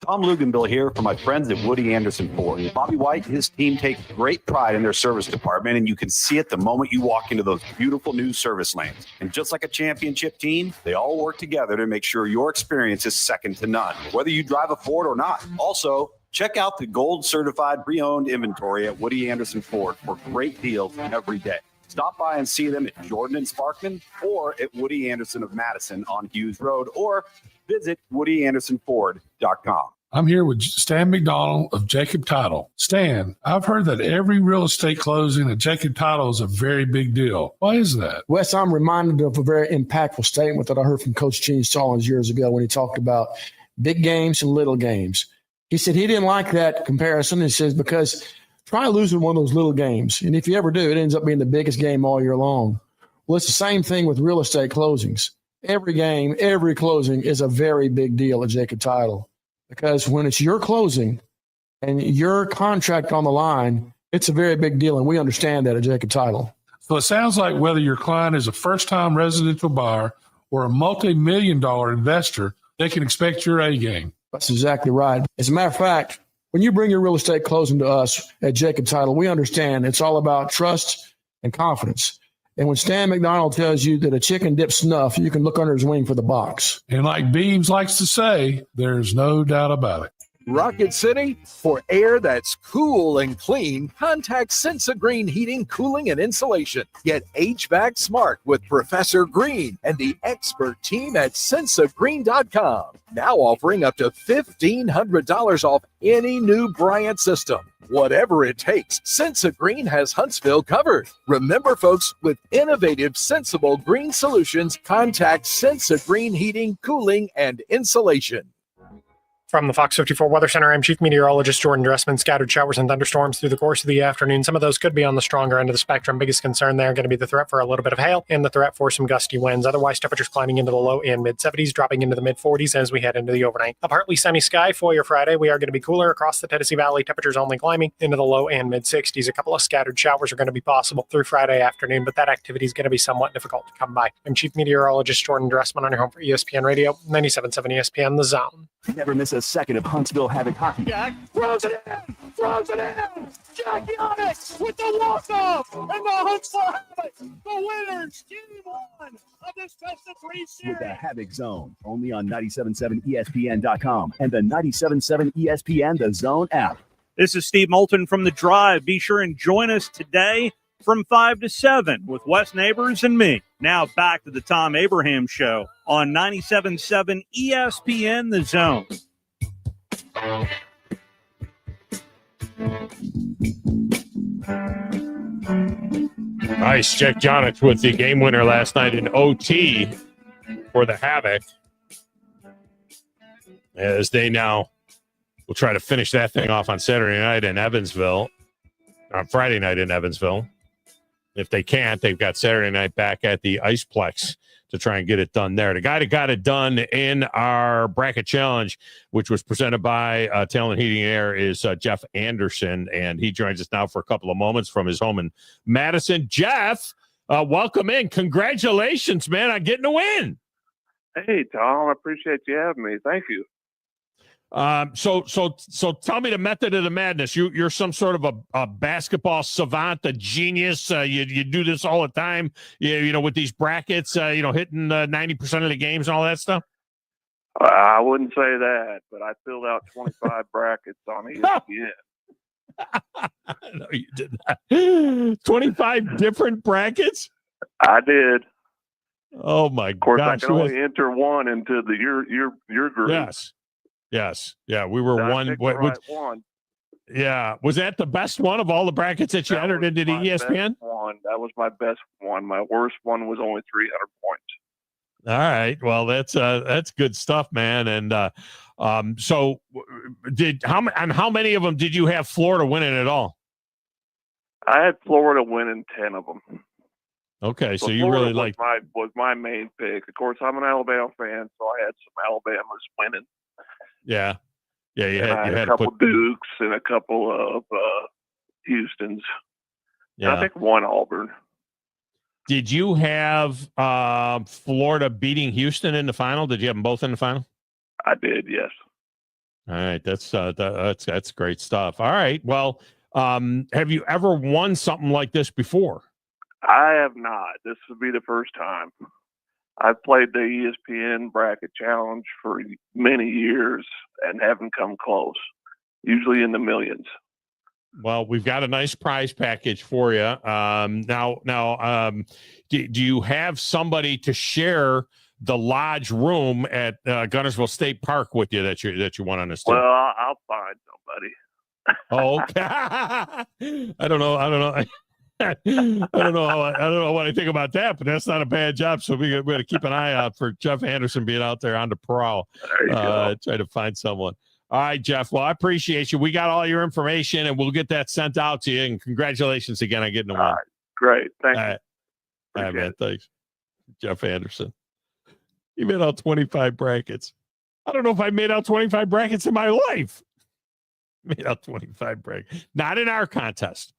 Tom Luganville here for my friends at Woody Anderson Ford. Bobby White and his team take great pride in their service department, and you can see it the moment you walk into those beautiful new service lanes. And just like a championship team, they all work together to make sure your experience is second to none, whether you drive a Ford or not. Also, check out the gold certified pre-owned inventory at Woody Anderson Ford for great deals every day. Stop by and see them at Jordan and Sparkman or at Woody Anderson of Madison on Hughes Road, or visit WoodyAndersonFord.com. I'm here with Stan McDonald of Jacob Title. Stan, I've heard that every real estate closing at Jacob Title is a very big deal. Why is that? Wes, I'm reminded of a very impactful statement that I heard from Coach Gene Stallings years ago when he talked about big games and little games. He said he didn't like that comparison. He says, because try losing one of those little games, and if you ever do, it ends up being the biggest game all year long. Well, it's the same thing with real estate closings. Every game, every closing is a very big deal at Jacob Title. Because when it's your closing and your contract on the line, it's a very big deal, and we understand that at Jacob Title. So it sounds like whether your client is a first-time residential buyer or a multi-million-dollar investor, they can expect your A game. That's exactly right. As a matter of fact, when you bring your real estate closing to us at Jacob Title, we understand it's all about trust and confidence. And when Stan McDonald tells you that a chicken dips snuff, you can look under his wing for the box. And like Beams likes to say, there's no doubt about it. Rocket City, for air that's cool and clean, contact Sensa Green Heating, Cooling, and Insulation. Get HVAC smart with Professor Green and the expert team at sensagreen.com. Now offering up to $1,500 off any new Bryant system. Whatever it takes, Sensa Green has Huntsville covered. Remember, folks, with innovative, sensible green solutions, contact Sensa Green Heating, Cooling, and Insulation. From the Fox 54 Weather Center, I'm Chief Meteorologist Jordan Dressman. Scattered showers and thunderstorms through the course of the afternoon. Some of those could be on the stronger end of the spectrum. Biggest concern there going to be the threat for a little bit of hail and the threat for some gusty winds. Otherwise, temperatures climbing into the low and mid-70s, dropping into the mid-40s as we head into the overnight. A partly sunny sky for your Friday. We are going to be cooler across the Tennessee Valley. Temperatures only climbing into the low and mid-60s. A couple of scattered showers are going to be possible through Friday afternoon, but that activity is going to be somewhat difficult to come by. I'm Chief Meteorologist Jordan Dressman on your home for ESPN Radio, 97.7 ESPN The Zone. Never miss a second of Huntsville Havoc hockey. Jack throws it in, Jack Giannis with the walk-off, and the Huntsville Havoc, the winners, game one of this best-of-3 series. With the Havoc Zone, only on 97.7 ESPN.com and the 97.7 ESPN The Zone app. This is Steve Moulton from The Drive. Be sure and join us today from 5 to 7 with Wes Neighbors and me. Now back to the Thom Abraham Show on 97.7 ESPN The Zone. Nice. Jack Giannis with the game winner last night in OT for the Havoc. As they now will try to finish that thing off on Saturday night in Evansville, on Friday night in Evansville. If they can't, they've got Saturday night back at the Iceplex to try and get it done there. The guy that got it done in our bracket challenge, which was presented by Talent Heating and Air, is Jeff Anderson, and he joins us now for a couple of moments from his home in Madison. Jeff, welcome in. Congratulations, man, on getting a win. Hey, Tom, I appreciate you having me. Thank you. So tell me the method of the madness. You're some sort of a basketball savant, a genius. You do this all the time. You know, with these brackets, hitting 90% of the games and all that stuff. I wouldn't say that, but I filled out 25 brackets on ESPN. No, you did not. 25 different brackets? I did. Oh my gosh! Of course, I can only enter one into your group. Yes. Yeah, we were one. One. Yeah, was that the best one of all the brackets that you entered into the ESPN? That was my best one. My worst one was only 300 points. All right. Well, that's good stuff, man. And so how many of them did you have Florida winning at all? I had Florida winning 10 of them. Okay, so you Florida really was my main pick. Of course, I'm an Alabama fan, so I had some Alabamas winning. Yeah. You had a couple Dukes and a couple of Houstons. Yeah. And I think one Auburn. Did you have Florida beating Houston in the final? Did you have them both in the final? I did, yes. All right, that's great stuff. All right, well, have you ever won something like this before? I have not. This would be the first time. I've played the ESPN Bracket Challenge for many years and haven't come close, usually in the millions. Well, we've got a nice prize package for you. Do you have somebody to share the lodge room at Gunnersville State Park with you that you want on this team? Well, I'll find somebody. Oh, okay. I don't know. I don't know what I think about that, but that's not a bad job. So we got to keep an eye out for Jeff Anderson being out there on the prowl, try to find someone. All right, Jeff. Well, I appreciate you. We got all your information, and we'll get that sent out to you. And congratulations again on getting the win. All right, great. Thank you. All right, man. Thanks, Jeff Anderson. He made out 25 brackets. I don't know if I made out 25 brackets in my life. Made out 25 brackets. Not in our contest.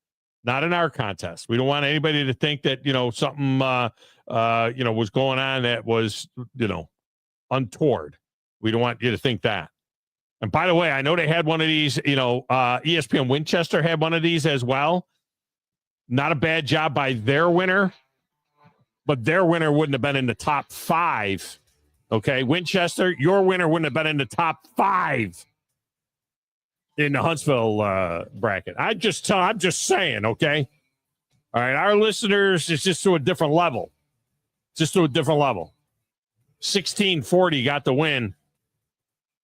Not in our contest. We don't want anybody to think that, something, was going on that was, untoward. We don't want you to think that. And by the way, I know they had one of these, ESPN Winchester had one of these as well. Not a bad job by their winner, but their winner wouldn't have been in the top 5. Okay. Winchester, your winner wouldn't have been in the top 5. In the Huntsville bracket. I'm just saying, okay? All right, our listeners, it's just to a different level. 1640 got the win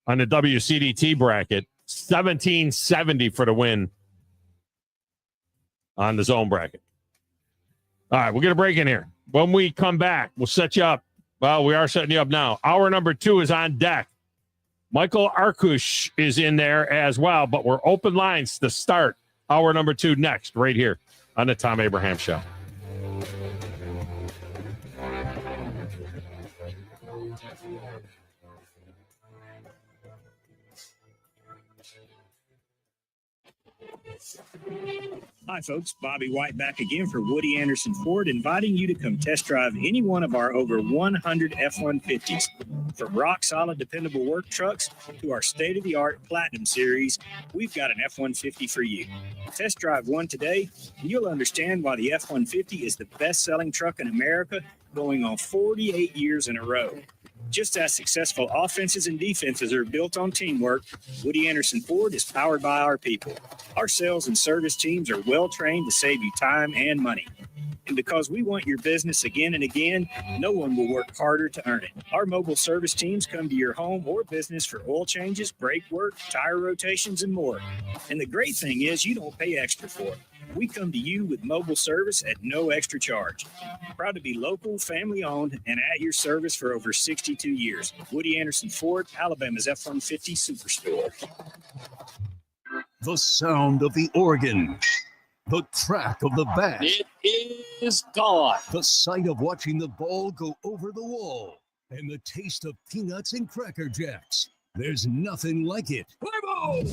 on the WCDT bracket. 1770 for the win on the zone bracket. All right, we're going to break in here. When we come back, we'll set you up. Well, we are setting you up now. Hour number 2 is on deck. Michael Arkush is in there as well, but we're open lines to start hour number 2 next, right here on the Thom Abraham Show. Hi, folks. Bobby White back again for Woody Anderson Ford, inviting you to come test drive any one of our over 100 F-150s. From rock-solid, dependable work trucks to our state-of-the-art Platinum Series, we've got an F-150 for you. Test drive one today, and you'll understand why the F-150 is the best-selling truck in America, going on 48 years in a row. Just as successful offenses and defenses are built on teamwork, Woody Anderson Ford is powered by our people. Our sales and service teams are well trained to save you time and money. And because we want your business again and again, no one will work harder to earn it. Our mobile service teams come to your home or business for oil changes, brake work, tire rotations, and more. And the great thing is you don't pay extra for it. We come to you with mobile service at no extra charge. Proud to be local, family-owned, and at your service for over 62 years. Woody Anderson Ford, Alabama's F-150 Superstore. The sound of the organ. The crack of the bat. It is gone. The sight of watching the ball go over the wall. And the taste of peanuts and Cracker Jacks. There's nothing like it.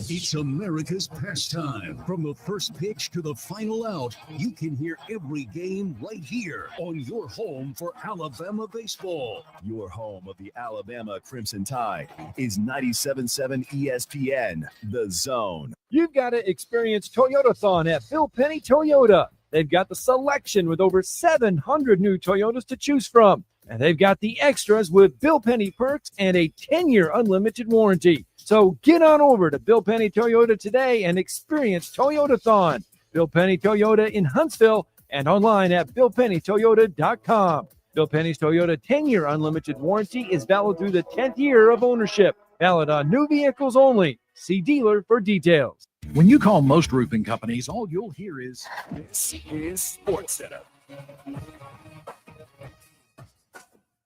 It's America's pastime. From the first pitch to the final out, you can hear every game right here on your home for Alabama baseball. Your home of the Alabama Crimson Tide is 97.7 ESPN, The Zone. You've got to experience Toyotathon at Bill Penny Toyota. They've got the selection with over 700 new Toyotas to choose from. And they've got the extras with Bill Penny perks and a 10-year unlimited warranty. So get on over to Bill Penny Toyota today and experience Toyotathon. Bill Penny Toyota in Huntsville and online at BillPennyToyota.com. Bill Penny's Toyota 10-year unlimited warranty is valid through the 10th year of ownership. Valid on new vehicles only. See dealer for details. When you call most roofing companies, all you'll hear is, "This is Sports Center."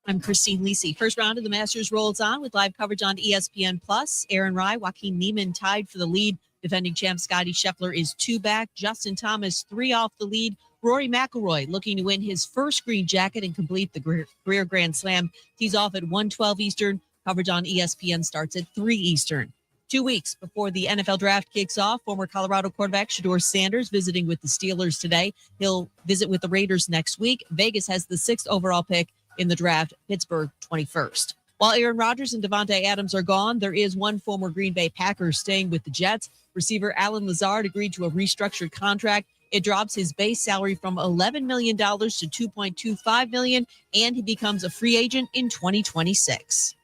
I'm Christine Lisi. First round of the Masters rolls on with live coverage on ESPN+. Aaron Rai, Joaquin Niemann tied for the lead. Defending champ Scotty Scheffler is 2 back. Justin Thomas 3 off the lead. Rory McIlroy looking to win his first green jacket and complete the career Grand Slam. He's off at 1:12 Eastern. Coverage on ESPN starts at 3 Eastern. 2 weeks before the NFL draft kicks off, former Colorado quarterback Shedeur Sanders visiting with the Steelers today. He'll visit with the Raiders next week. Vegas has the 6th overall pick in the draft, Pittsburgh 21st. While Aaron Rodgers and Devontae Adams are gone, there is one former Green Bay Packer staying with the Jets. Receiver Alan Lazard agreed to a restructured contract. It drops his base salary from $11 million to $2.25 million, and he becomes a free agent in 2026.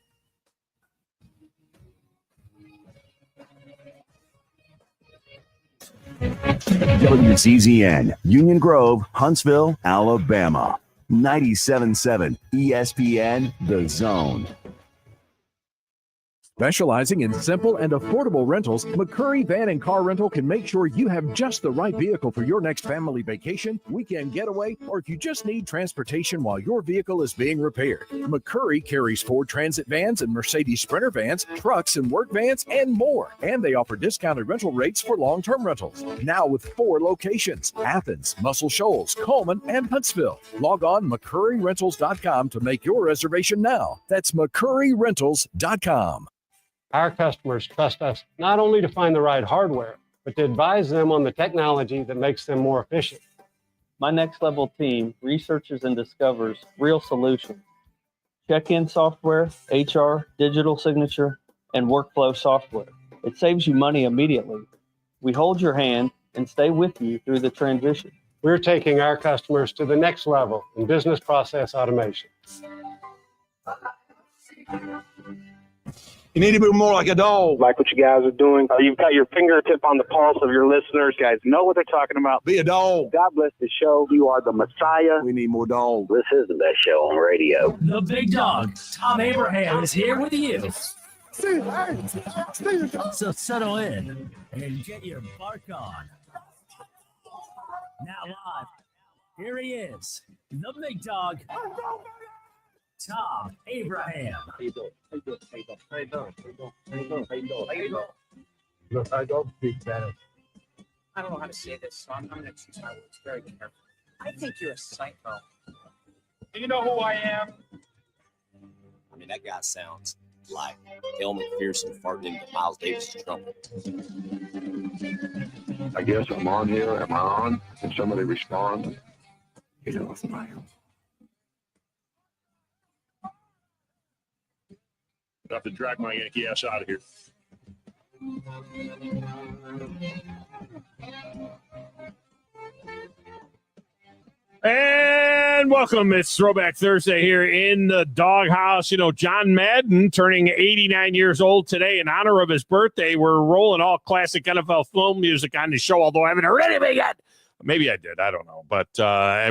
WCZN, Union Grove, Huntsville, Alabama. 97.7 ESPN, The Zone. Specializing in simple and affordable rentals, McCurry Van and Car Rental can make sure you have just the right vehicle for your next family vacation, weekend getaway, or if you just need transportation while your vehicle is being repaired. McCurry carries Ford Transit vans and Mercedes Sprinter vans, trucks and work vans, and more. And they offer discounted rental rates for long-term rentals. Now with 4 locations: Athens, Muscle Shoals, Coleman, and Huntsville. Log on McCurryRentals.com to make your reservation now. That's McCurryRentals.com. Our customers trust us not only to find the right hardware, but to advise them on the technology that makes them more efficient. My Next Level team researches and discovers real solutions. Check-in software, HR, digital signature, and workflow software. It saves you money immediately. We hold your hand and stay with you through the transition. We're taking our customers to the next level in business process automation. You need to be more like a dog. Like what you guys are doing. You've got your fingertip on the pulse of your listeners. You guys know what they're talking about. Be a dog. God bless the show. You are the Messiah. We need more dogs. This is the best show on radio. The big dog, Thom Abraham, is here with you. So settle in and get your bark on. Now live, here he is, the big dog, Thom Abraham. How you doing? How you doing? How you doing? How you doing? How you doing? How you doing? How you doing? How you doing? Look, I don't speak Spanish. I don't know how to say this, so I'm going to choose my words very carefully. I think you're a psycho. Do you know who I am? I mean, that guy sounds like Elmer McPherson farting into Miles Davis' trumpet. I guess I'm on here. Am I on? Can somebody respond? Get off my. I have to drag my Yankee ass out of here. And welcome. It's Throwback Thursday here in the doghouse. You know, John Madden turning 89 years old today in honor of his birthday. We're rolling all classic NFL film music on the show, although I haven't heard anything yet. Maybe I did. I don't know. But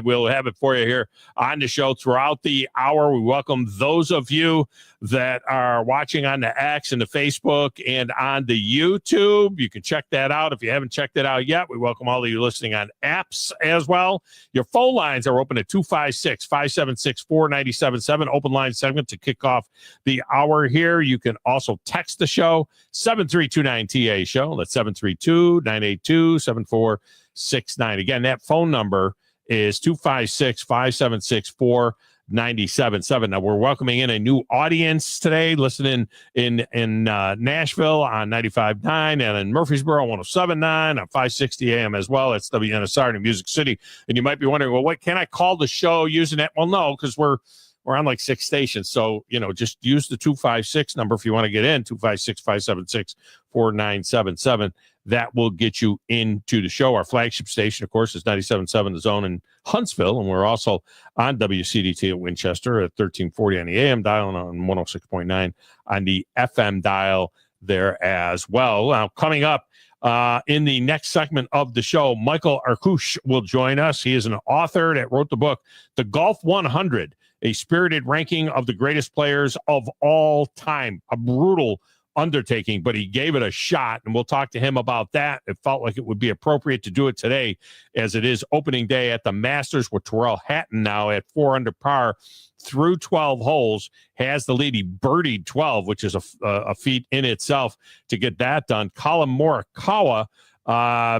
we'll have it for you here on the show throughout the hour. We welcome those of you that are watching on the X and the Facebook and on the YouTube. You can check that out. If you haven't checked it out yet, we welcome all of you listening on apps as well. Your phone lines are open at 256-576-4977. Open line segment to kick off the hour here. You can also text the show, 732-9TA show. That's 732-982-7469. Again, that phone number is 256-576-4977. Now, we're welcoming in a new audience today, listening in Nashville on 95.9 and in Murfreesboro 107.9 on 560 AM as well. It's WNSR in Music City. And you might be wondering, well, what can I call the show using that? Well, no, because we're on like 6 stations. So, just use the 256 number if you want to get in, 256-576-4977. That will get you into the show. Our flagship station, of course, is 97.7 The Zone in Huntsville. And we're also on WCDT at Winchester at 1340 on the AM dial and on 106.9 on the FM dial there as well. Now, coming up in the next segment of the show, Michael Arkush will join us. He is an author that wrote the book, The Golf 100, a spirited ranking of the greatest players of all time. A brutal undertaking, but he gave it a shot, and we'll talk to him about that. It felt like it would be appropriate to do it today, as it is opening day at the Masters, with Terrell Hatton now at 4 under par through 12 holes, has the lead. He birdied 12, which is a feat in itself to get that done. Colin Morikawa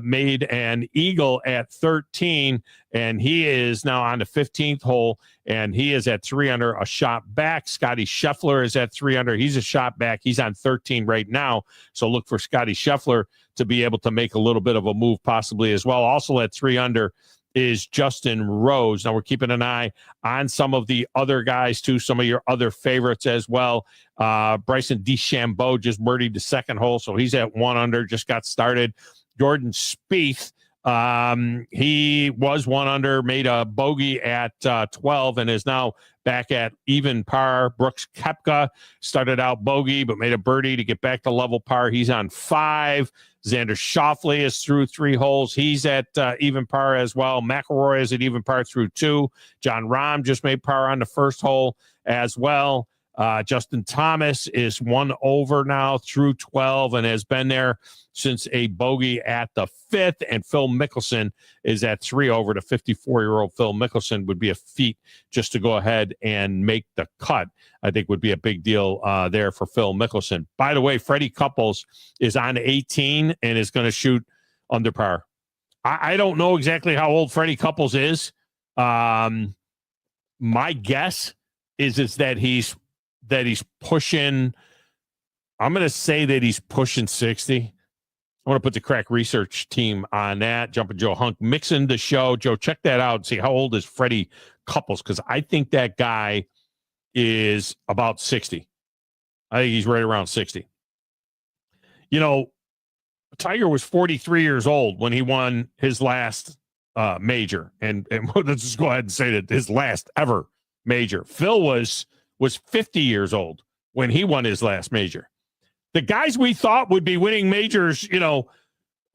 made an eagle at 13, and he is now on the 15th hole, and he is at 3 under, a shot back. Scotty Scheffler is at 3 under. He's a shot back. He's on 13 right now, so look for Scotty Scheffler to be able to make a little bit of a move possibly as well. Also at 3 under is Justin Rose. Now we're keeping an eye on some of the other guys too, some of your other favorites as well. Bryson DeChambeau just birdied the second hole, so he's at 1 under, just got started. Jordan Spieth, he was 1 under, made a bogey at 12, and is now back at even par. Brooks Koepka started out bogey, but made a birdie to get back to level par. He's on 5. Xander Schauffele is through 3 holes. He's at even par as well. McIlroy is at even par through 2. John Rahm just made par on the first hole as well. Justin Thomas is 1 over now through 12 and has been there since a bogey at the 5th. And Phil Mickelson is at 3 over. The 54-year-old Phil Mickelson would be a feat just to go ahead and make the cut. I think would be a big deal there for Phil Mickelson. By the way, Freddie Couples is on 18 and is going to shoot under par. I don't know exactly how old Freddie Couples is. My guess is that he's pushing, I'm going to say that he's pushing 60. I want to put the Crack Research team on that. Jumping Joe Hunk, mixing the show. Joe, check that out and see how old is Freddie Couples, because I think that guy is about 60. I think he's right around 60. Tiger was 43 years old when he won his last major. And let's just go ahead and say that his last ever major. Phil was 50 years old when he won his last major. The guys we thought would be winning majors, on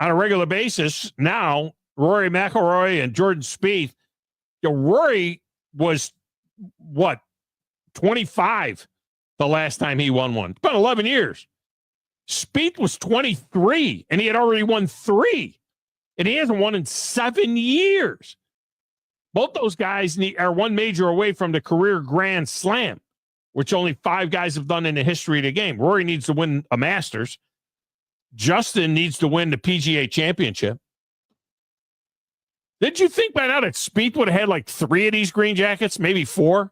a regular basis, now, Rory McIlroy and Jordan Spieth, Rory was, 25 the last time he won one. It's been 11 years. Spieth was 23, and he had already won 3, and he hasn't won in 7 years. Both those guys are one major away from the career Grand Slam. which only 5 guys have done in the history of the game. Rory needs to win a Masters. Justin needs to win the PGA Championship. Did you think by now that Spieth would have had like 3 of these green jackets, maybe 4?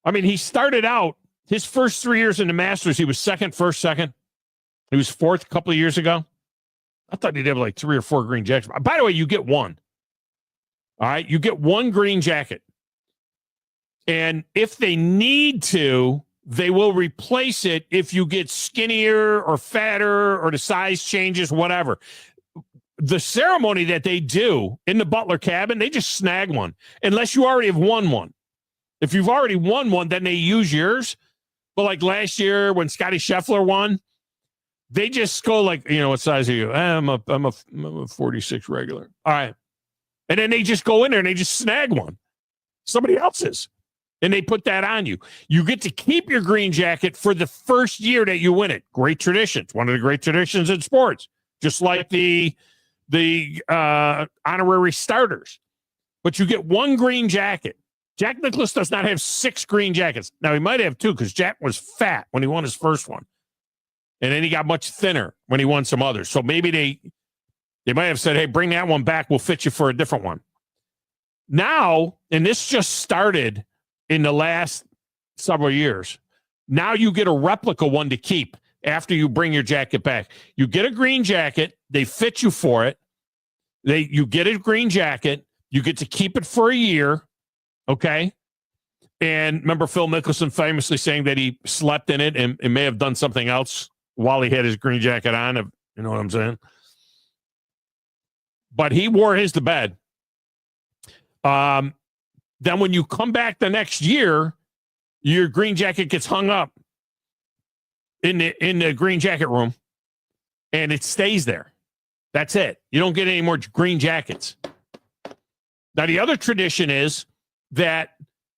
I mean, he started out his first 3 years in the Masters. He was second, first, second. He was 4th a couple of years ago. I thought he'd have like 3 or 4 green jackets. By the way, you get 1. All right, you get 1 green jacket. And if they need to, they will replace it if you get skinnier or fatter or the size changes, whatever. The ceremony that they do in the Butler cabin, they just snag one, unless you already have won one. If you've already won one, then they use yours. But like last year when Scotty Scheffler won, they just go like, what size are you? I'm a 46 regular. All right. And then they just go in there and they just snag one. Somebody else's. And they put that on you. You get to keep your green jacket for the first year that you win it. Great traditions. One of the great traditions in sports. Just like the honorary starters. But you get 1 green jacket. Jack Nicklaus does not have 6 green jackets. Now, he might have 2 because Jack was fat when he won his first one. And then he got much thinner when he won some others. So maybe they might have said, hey, bring that one back. We'll fit you for a different one. Now, and this just started in the last several years, now you get a replica one to keep after you bring your jacket back. You get a green jacket. They fit you for it. You get a green jacket. You get to keep it for a year. Okay. And remember Phil Mickelson famously saying that he slept in it and may have done something else while he had his green jacket on. You know what I'm saying? But he wore his to bed. Then when you come back the next year, your green jacket gets hung up in the green jacket room, and it stays there. That's it. You don't get any more green jackets. Now the other tradition is that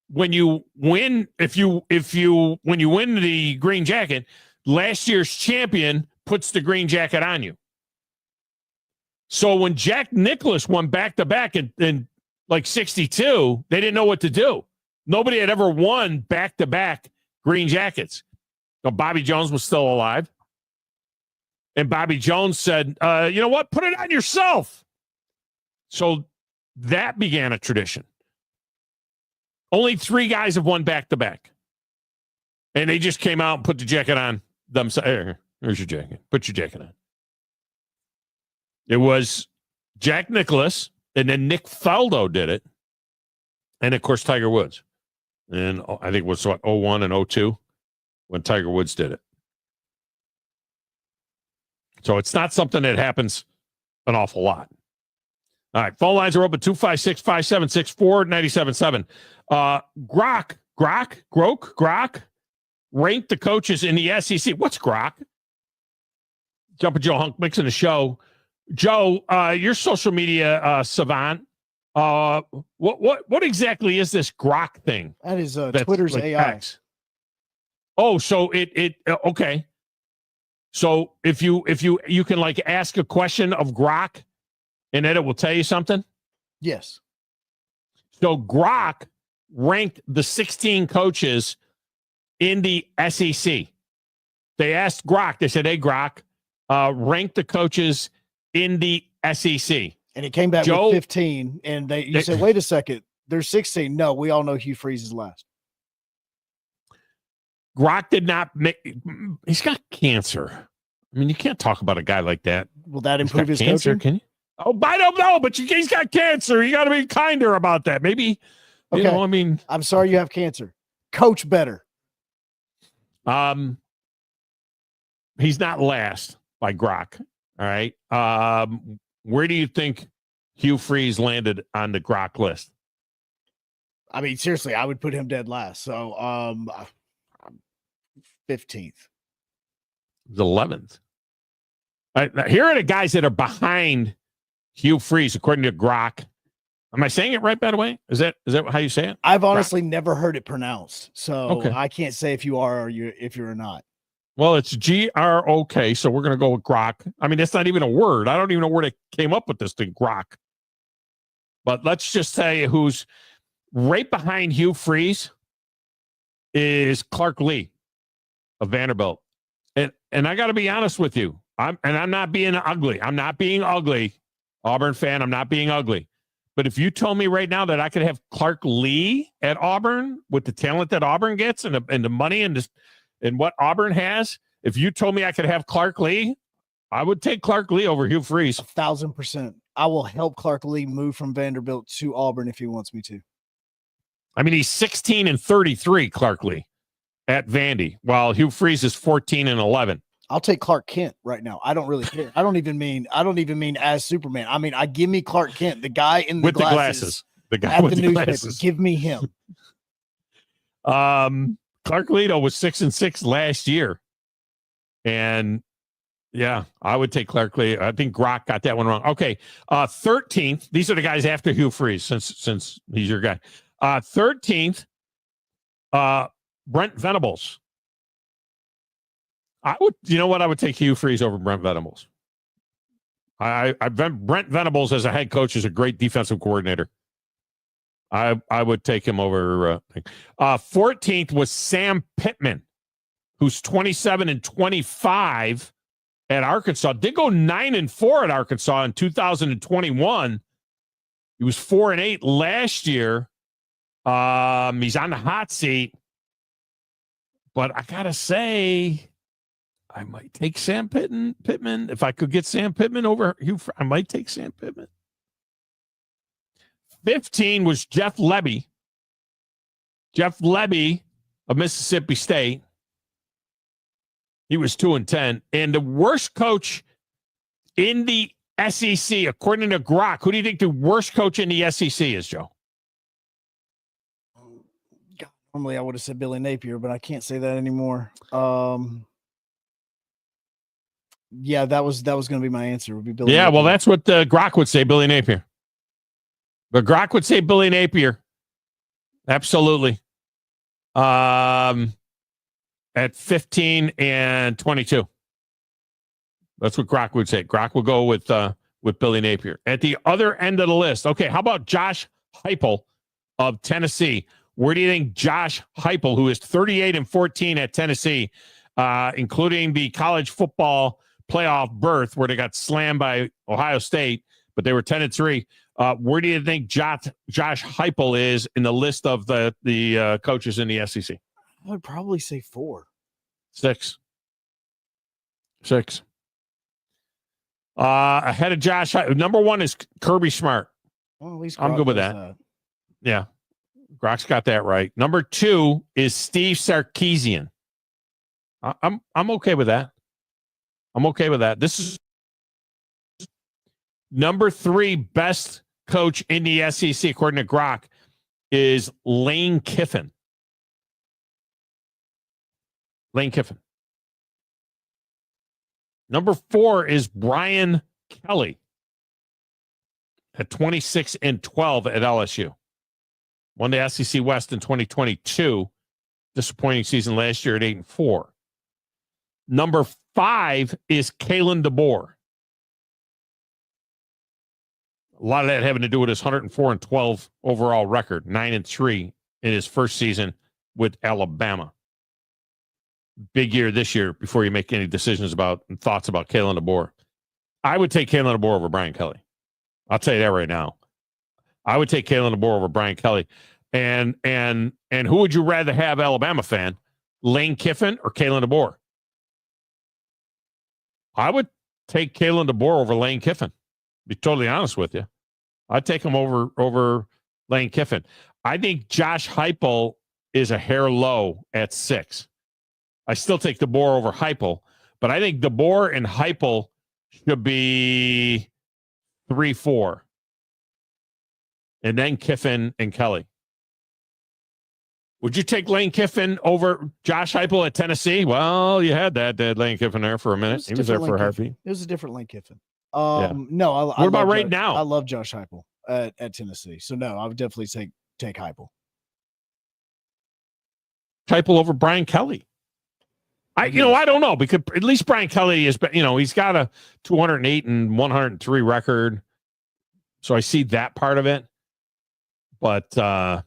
when you win, when you win the green jacket, last year's champion puts the green jacket on you. So when Jack Nicklaus won back-to-back in like 62, they didn't know what to do. Nobody had ever won back-to-back green jackets. So Bobby Jones was still alive. And Bobby Jones said, you know what? Put it on yourself. So that began a tradition. Only 3 guys have won back-to-back. And they just came out and put the jacket on themselves. Here's your jacket. Put your jacket on. It was Jack Nicklaus, and then Nick Faldo did it. And, of course, Tiger Woods. And I think it was 01 and 02 when Tiger Woods did it. So it's not something that happens an awful lot. All right, phone lines are open, 256-5764-97.7. Grok ranked the coaches in the SEC. What's Grok? Jumping Joe Hunk mixing the show. Joe, your social media savant. What exactly is this Grok thing? That is Twitter's like AI. X? Oh, so it okay. So if you can like ask a question of Grok, and then it will tell you something. Yes. So Grok ranked the 16 coaches in the SEC. They asked Grok. They said, "Hey, Grok, rank the coaches in the SEC." And it came back with 15. And you said, "Wait a second, there's 16." No, we all know Hugh Freeze is last. Grok did not make. He's got cancer. I mean, you can't talk about a guy like that. Will that improve his cancer? coaching? Can you? Oh, I don't know, but he's got cancer. You got to be kinder about that. Maybe. Okay. You know, I mean, I'm sorry you have cancer. Coach better. He's not last by Grok. All right. Where do you think Hugh Freeze landed on the Grok list? I mean, seriously, I would put him dead last. So, 15th. The 11th. Here are the guys that are behind Hugh Freeze, according to Grok. Am I saying it right, by the way? Is that how you say it? I've honestly never heard it pronounced, so okay. I can't say if you are or if you're not. Well, it's Grok, so we're going to go with Grok. I mean, that's not even a word. I don't even know where they came up with this thing, Grok. But let's just say who's right behind Hugh Freeze is Clark Lee of Vanderbilt. And I got to be honest with you. I'm not being ugly. I'm not being ugly. Auburn fan, I'm not being ugly. But if you told me right now that I could have Clark Lee at Auburn with the talent that Auburn gets and the money and what Auburn has, if you told me I could have Clark Lee, I would take Clark Lee over Hugh Freeze. 1,000%. I will help Clark Lee move from Vanderbilt to Auburn if he wants me to. I mean, he's 16-33, Clark Lee, at Vandy, while Hugh Freeze is 14-11. I'll take Clark Kent right now. I don't really care. I don't even mean as Superman. I mean, give me Clark Kent, the guy in the glasses. The guy with the glasses. Give me him. Clark Lee was 6-6 last year. And yeah, I would take Clark Lee. I think Grock got that one wrong. Okay. 13th. These are the guys after Hugh Freeze, since he's your guy. 13th, Brent Venables. I would take Hugh Freeze over Brent Venables. Brent Venables as a head coach is a great defensive coordinator. I would take him over. 14th was Sam Pittman, who's 27-25 at Arkansas. Did go 9-4 at Arkansas in 2021. He was 4-8 last year. He's on the hot seat, but I gotta say, I might take Sam Pittman. If I could get Sam Pittman over Hugh, I might take Sam Pittman. 15 was Jeff Lebby. Jeff Lebby of Mississippi State. He was 2-10. And the worst coach in the SEC, according to Grock, who do you think the worst coach in the SEC is, Joe? Normally I would have said Billy Napier, but I can't say that anymore. Yeah, that was going to be my answer. Would be Billy Napier. Well, that's what Grock would say, Billy Napier. But Grock would say Billy Napier. Absolutely. At 15-22. That's what Grock would say. Grock would go with Billy Napier. At the other end of the list, okay, how about Josh Heupel of Tennessee? Where do you think Josh Heupel, who is 38-14 at Tennessee, including the college football playoff berth where they got slammed by Ohio State, but they were 10-3. Where do you think Josh Heupel is in the list of the coaches in the SEC? I would probably say 4. 6. Ahead of Josh, number 1 is Kirby Smart. Well, at least I'm good with that. Yeah. Grock's got that right. Number 2 is Steve Sarkisian. I'm okay with that. This is number 3 best coach in the SEC, according to Grock, is Lane Kiffin. Number 4 is Brian Kelly at 26-12 at LSU. Won the SEC West in 2022. Disappointing season last year at 8-4. Number 5 is Kalen DeBoer. A lot of that having to do with his 104-12 overall record, 9-3 in his first season with Alabama. Big year this year before you make any decisions about and thoughts about Kalen DeBoer. I would take Kalen DeBoer over Brian Kelly. I'll tell you that right now. I would take Kalen DeBoer over Brian Kelly. And who would you rather have, Alabama fan? Lane Kiffin or Kalen DeBoer? I would take Kalen DeBoer over Lane Kiffin. Be totally honest with you. I'd take him over Lane Kiffin. I think Josh Heupel is a hair low at 6. I still take DeBoer over Heupel, but I think DeBoer and Heupel should be 3-4. And then Kiffin and Kelly. Would you take Lane Kiffin over Josh Heupel at Tennessee? Well, you had that Lane Kiffin there for a minute. He was there for a heartbeat. It was a different Lane Kiffin. Yeah. No. What about right now? I love Josh Heupel at Tennessee. So no, I would definitely take Heupel. Heupel over Brian Kelly. I don't know, because at least Brian Kelly is, he's got a 208 and 103 record. So I see that part of it. But yeah,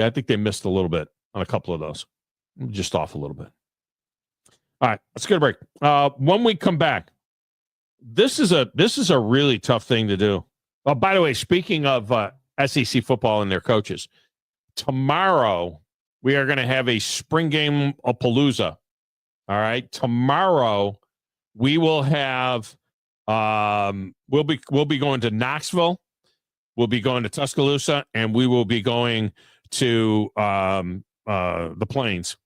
I think they missed a little bit on a couple of those. Just off a little bit. All right, let's get a break. When we come back, this is a really tough thing to do. Oh, by the way, speaking of SEC football and their coaches, tomorrow we are going to have a spring game of Palooza. All right, tomorrow we will have we'll be going to Knoxville, we'll be going to Tuscaloosa, and we will be going to the Plains.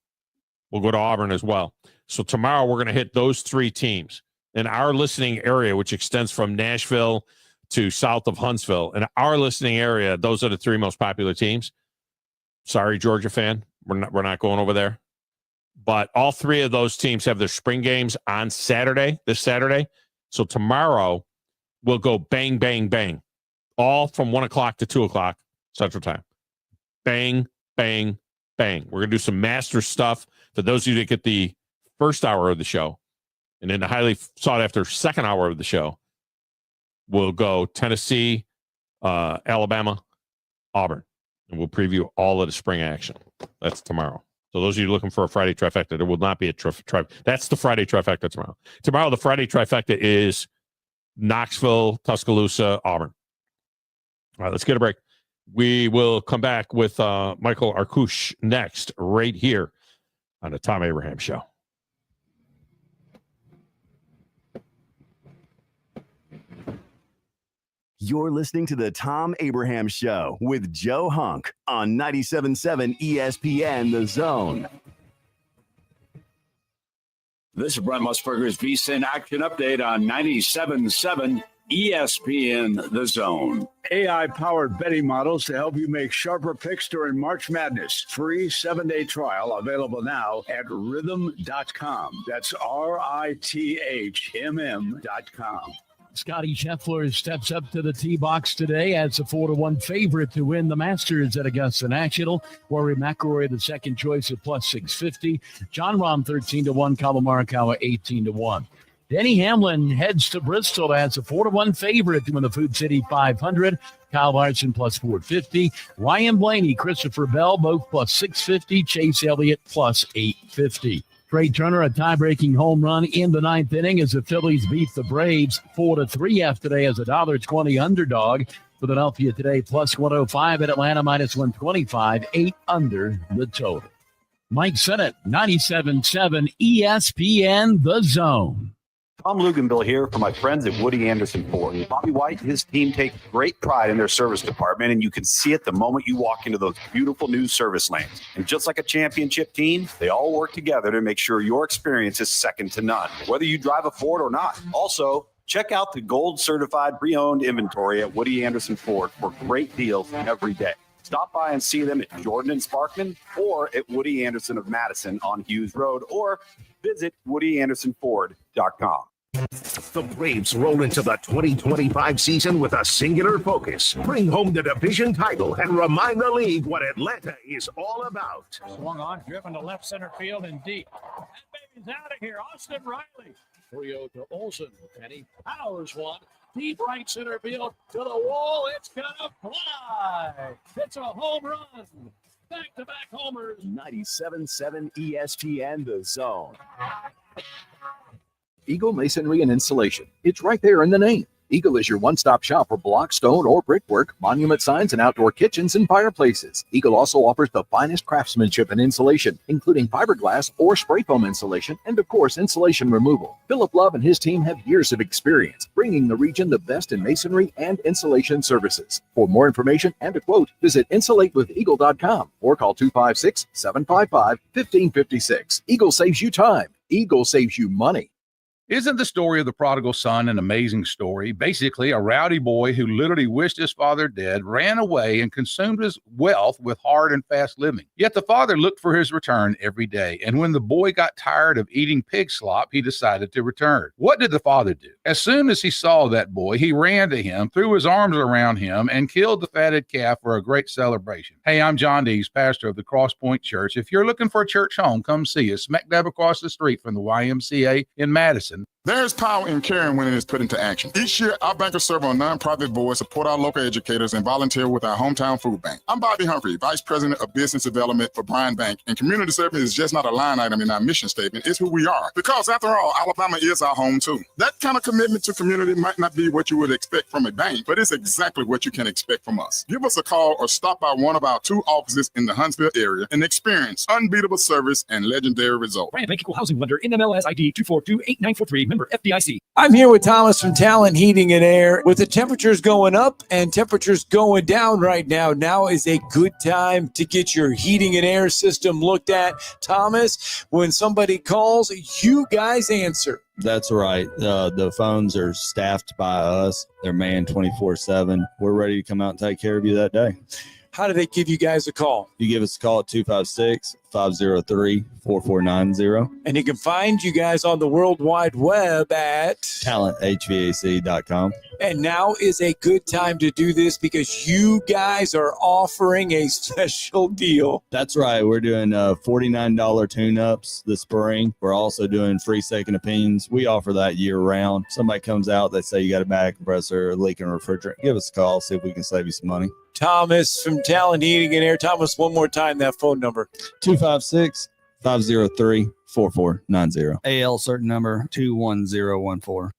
We'll go to Auburn as well. So tomorrow we're going to hit those three teams in our listening area, which extends from Nashville to south of Huntsville. In our listening area, those are the three most popular teams. Sorry, Georgia fan, we're not going over there. But all three of those teams have their spring games on Saturday, this Saturday. So tomorrow we'll go bang, bang, bang, all from 1 o'clock to 2 o'clock Central Time. Bang, bang, bang. We're going to do some master stuff for those of you that get the first hour of the show. And in the highly sought after second hour of the show, we'll go Tennessee, Alabama, Auburn. And we'll preview all of the spring action. That's tomorrow. So those of you looking for a Friday trifecta, there will not be a trifecta. That's the Friday trifecta tomorrow. Tomorrow, the Friday trifecta is Knoxville, Tuscaloosa, Auburn. All right, let's get a break. We will come back with Michael Arkush next, right here on the Thom Abraham Show. You're listening to the Thom Abraham Show with Joe Hunk on 97.7 ESPN The Zone. This is Brent Musburger's VSiN Action Update on 97.7 ESPN The Zone. AI-powered betting models to help you make sharper picks during March Madness. Free 7-day trial available now at rhythm.com. That's RITHMM.com. Scotty Scheffler steps up to the tee box today as a 4-1 favorite to win the Masters at Augusta National. Rory McIlroy, the second choice at plus 650. John Rahm, 13-1. Colin Morikawa, 18-1. Denny Hamlin heads to Bristol as a 4-1 favorite to win the Food City 500. Kyle Larson plus 450. Ryan Blaney, Christopher Bell, both plus 650. Chase Elliott plus 850. Trey Turner, a tie-breaking home run in the ninth inning as the Phillies beat the Braves 4-3 yesterday as a $1.20 underdog. Philadelphia today plus 105 at Atlanta minus 125, 8 under the total. Mike Sennett, 97.7 ESPN The Zone. Tom Luganville here for my friends at Woody Anderson Ford. Bobby White and his team take great pride in their service department, and you can see it the moment you walk into those beautiful new service lanes. And just like a championship team, they all work together to make sure your experience is second to none, whether you drive a Ford or not. Also, check out the gold certified pre-owned inventory at Woody Anderson Ford for great deals every day. Stop by and see them at Jordan and Sparkman or at Woody Anderson of Madison on Hughes Road, or visit WoodyAndersonFord.com. The Braves roll into the 2025 season with a singular focus. Bring home the division title and remind the league what Atlanta is all about. Swung on, driven to left center field and deep. That baby's out of here. Austin Riley. Rio to Olsen, and he powers one. Deep right center field to the wall. It's going to fly. It's a home run. Back-to-back homers. 97.7 ESPN The Zone. Eagle Masonry and Insulation. It's right there in the name. Eagle is your one-stop shop for block, stone, or brickwork, monument signs, and outdoor kitchens and fireplaces. Eagle also offers the finest craftsmanship and insulation, including fiberglass or spray foam insulation, and of course, insulation removal. Philip Love and his team have years of experience, bringing the region the best in masonry and insulation services. For more information and a quote, visit insulatewitheagle.com or call 256-755-1556. Eagle saves you time. Eagle saves you money. Isn't the story of the prodigal son an amazing story? Basically, a rowdy boy who literally wished his father dead ran away and consumed his wealth with hard and fast living. Yet the father looked for his return every day, and when the boy got tired of eating pig slop, he decided to return. What did the father do? As soon as he saw that boy, he ran to him, threw his arms around him, and killed the fatted calf for a great celebration. Hey, I'm John Dees, pastor of the Cross Point Church. If you're looking for a church home, come see us, smack dab across the street from the YMCA in Madison. There's power in caring when it is put into action. Each year, our bankers serve on nonprofit boards, support our local educators, and volunteer with our hometown food bank. I'm Bobby Humphrey, Vice President of Business Development for Bryan Bank, and community service is just not a line item in our mission statement. It's who we are. Because after all, Alabama is our home too. That kind of commitment to community might not be what you would expect from a bank, but it's exactly what you can expect from us. Give us a call or stop by one of our 2 offices in the Huntsville area and experience unbeatable service and legendary results. Bryan Bank Equal Housing Lender, NMLS ID 2428943, member FDIC. I'm here with Thomas from Talent Heating and Air. With the temperatures going up and temperatures going down right now, now is a good time to get your heating and air system looked at. Thomas, when somebody calls, you guys answer. That's right. The phones are staffed by us. They're manned 24/7. We're ready to come out and take care of you that day. How do they give you guys a call? You give us a call at 256-503-4490. And you can find you guys on the World Wide Web at talenthvac.com. And now is a good time to do this because you guys are offering a special deal. That's right. We're doing $49 tune-ups this spring. We're also doing free second opinions. We offer that year-round. Somebody comes out, they say you got a bad compressor, a leaking refrigerant. Give us a call, see if we can save you some money. Thomas from Talent Heating and Air. Thomas, one more time, that phone number. 256-503-4490. AL certain number 21014.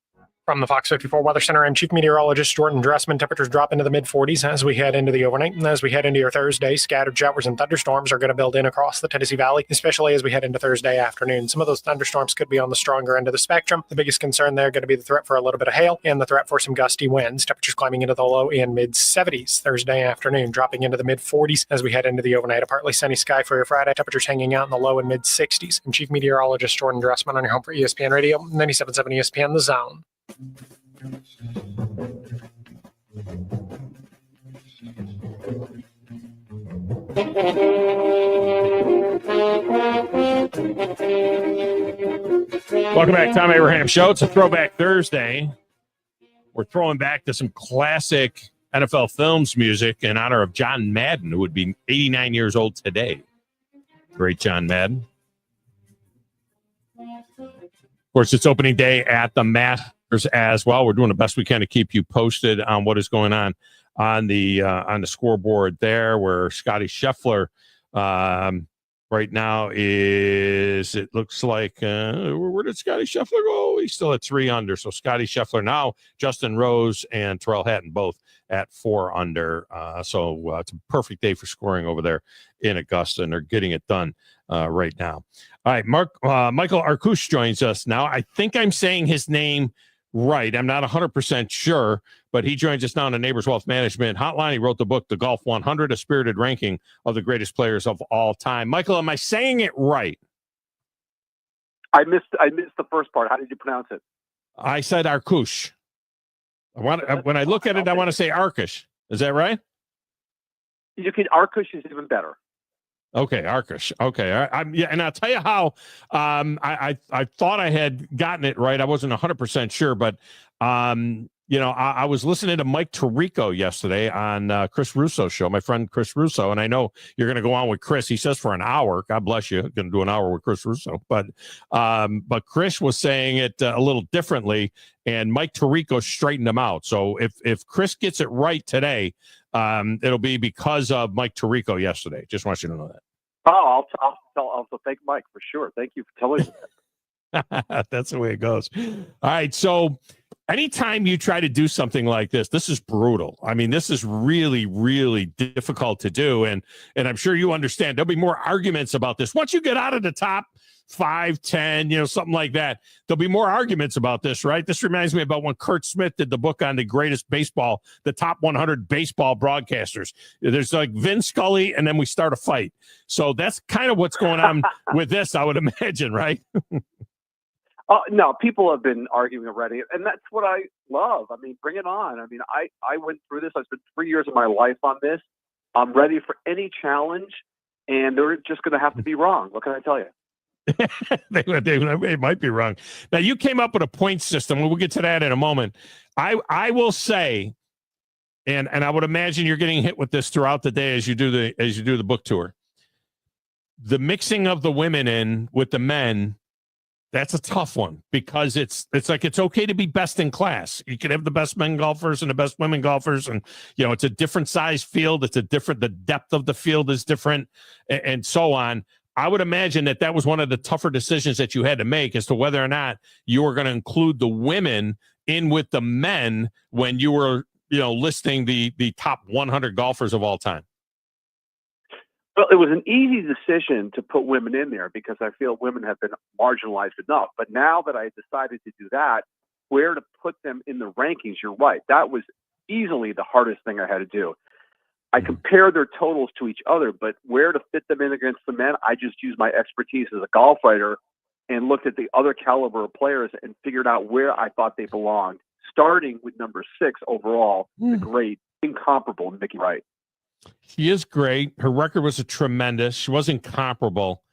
From the Fox 54 Weather Center, I'm Chief Meteorologist Jordan Dressman. Temperatures drop into the mid-40s as we head into the overnight. And as we head into your Thursday, scattered showers and thunderstorms are going to build in across the Tennessee Valley, especially as we head into Thursday afternoon. Some of those thunderstorms could be on the stronger end of the spectrum. The biggest concern there going to be the threat for a little bit of hail and the threat for some gusty winds. Temperatures climbing into the low and mid-70s Thursday afternoon, dropping into the mid-40s as we head into the overnight. A partly sunny sky for your Friday. Temperatures hanging out in the low and mid-60s. I'm Chief Meteorologist Jordan Dressman on your home for ESPN Radio, 97.7 ESPN The Zone. Welcome back, Thom Abraham Show. It's a Throwback Thursday. We're throwing back to some classic NFL Films music in honor of John Madden, who would be 89 years old today. Great John Madden. Of course, it's opening day at the Masters as well. We're doing the best we can to keep you posted on what is going on the scoreboard there, where Scotty Scheffler right now is, it looks like, where did Scotty Scheffler go? He's still at 3 under. So Scotty Scheffler now, Justin Rose and Terrell Hatton both at 4 under. So it's a perfect day for scoring over there in Augusta, and they're getting it done right now. All right, Michael Arkush joins us now. I think I'm saying his name right. I'm not 100% sure, but he joins us now on the Neighbors Wealth Management Hotline. He wrote the book, The Golf 100, a spirited ranking of the greatest players of all time. Michael, am I saying it right? I missed the first part. How did you pronounce it? I said Arkush. When I look at it, I want to say Arkush. Is that right? Arkush is even better. Okay, Arkush. Okay, yeah, and I'll tell you how. I thought I had gotten it right. I wasn't 100% sure, but I was listening to Mike Tirico yesterday on Chris Russo's show. My friend Chris Russo, and I know you're going to go on with Chris. He says for an hour. God bless you. Going to do an hour with Chris Russo, but Chris was saying it a little differently, and Mike Tirico straightened him out. So if Chris gets it right today, it'll be because of Mike Tirico yesterday. Just want you to know that. Oh, I'll thank Mike for sure. Thank you for telling me that. That's the way it goes. All right. So anytime you try to do something like this is brutal. I mean, this is really, really difficult to do. And I'm sure you understand there'll be more arguments about this. Once you get out of the top 5, 10, something like that, there'll be more arguments about this, right? This reminds me about when Kurt Smith did the book on the greatest baseball, the top 100 baseball broadcasters. There's like Vin Scully, and then we start a fight. So that's kind of what's going on with this, I would imagine, right? No, people have been arguing already, and that's what I love. I mean, bring it on. I mean, I went through this. I spent 3 years of my life on this. I'm ready for any challenge, and they're just going to have to be wrong. What can I tell you? They might be wrong. Now, you came up with a point system. We'll get to that in a moment. I will say, and I would imagine you're getting hit with this throughout the day as you do the book tour. The mixing of the women in with the men That's a tough one because it's like it's okay to be best in class. You can have the best men golfers and the best women golfers, and it's a different size field. The depth of the field is different, and so on. I would imagine that was one of the tougher decisions that you had to make as to whether or not you were going to include the women in with the men when you were listing the top 100 golfers of all time. Well, it was an easy decision to put women in there because I feel women have been marginalized enough. But now that I decided to do that, where to put them in the rankings, you're right. That was easily the hardest thing I had to do. I compared their totals to each other, but where to fit them in against the men, I just used my expertise as a golf writer and looked at the other caliber of players and figured out where I thought they belonged, starting with number 6 overall, the great, incomparable Mickey Wright. She is great. Her record was tremendous. She was incomparable.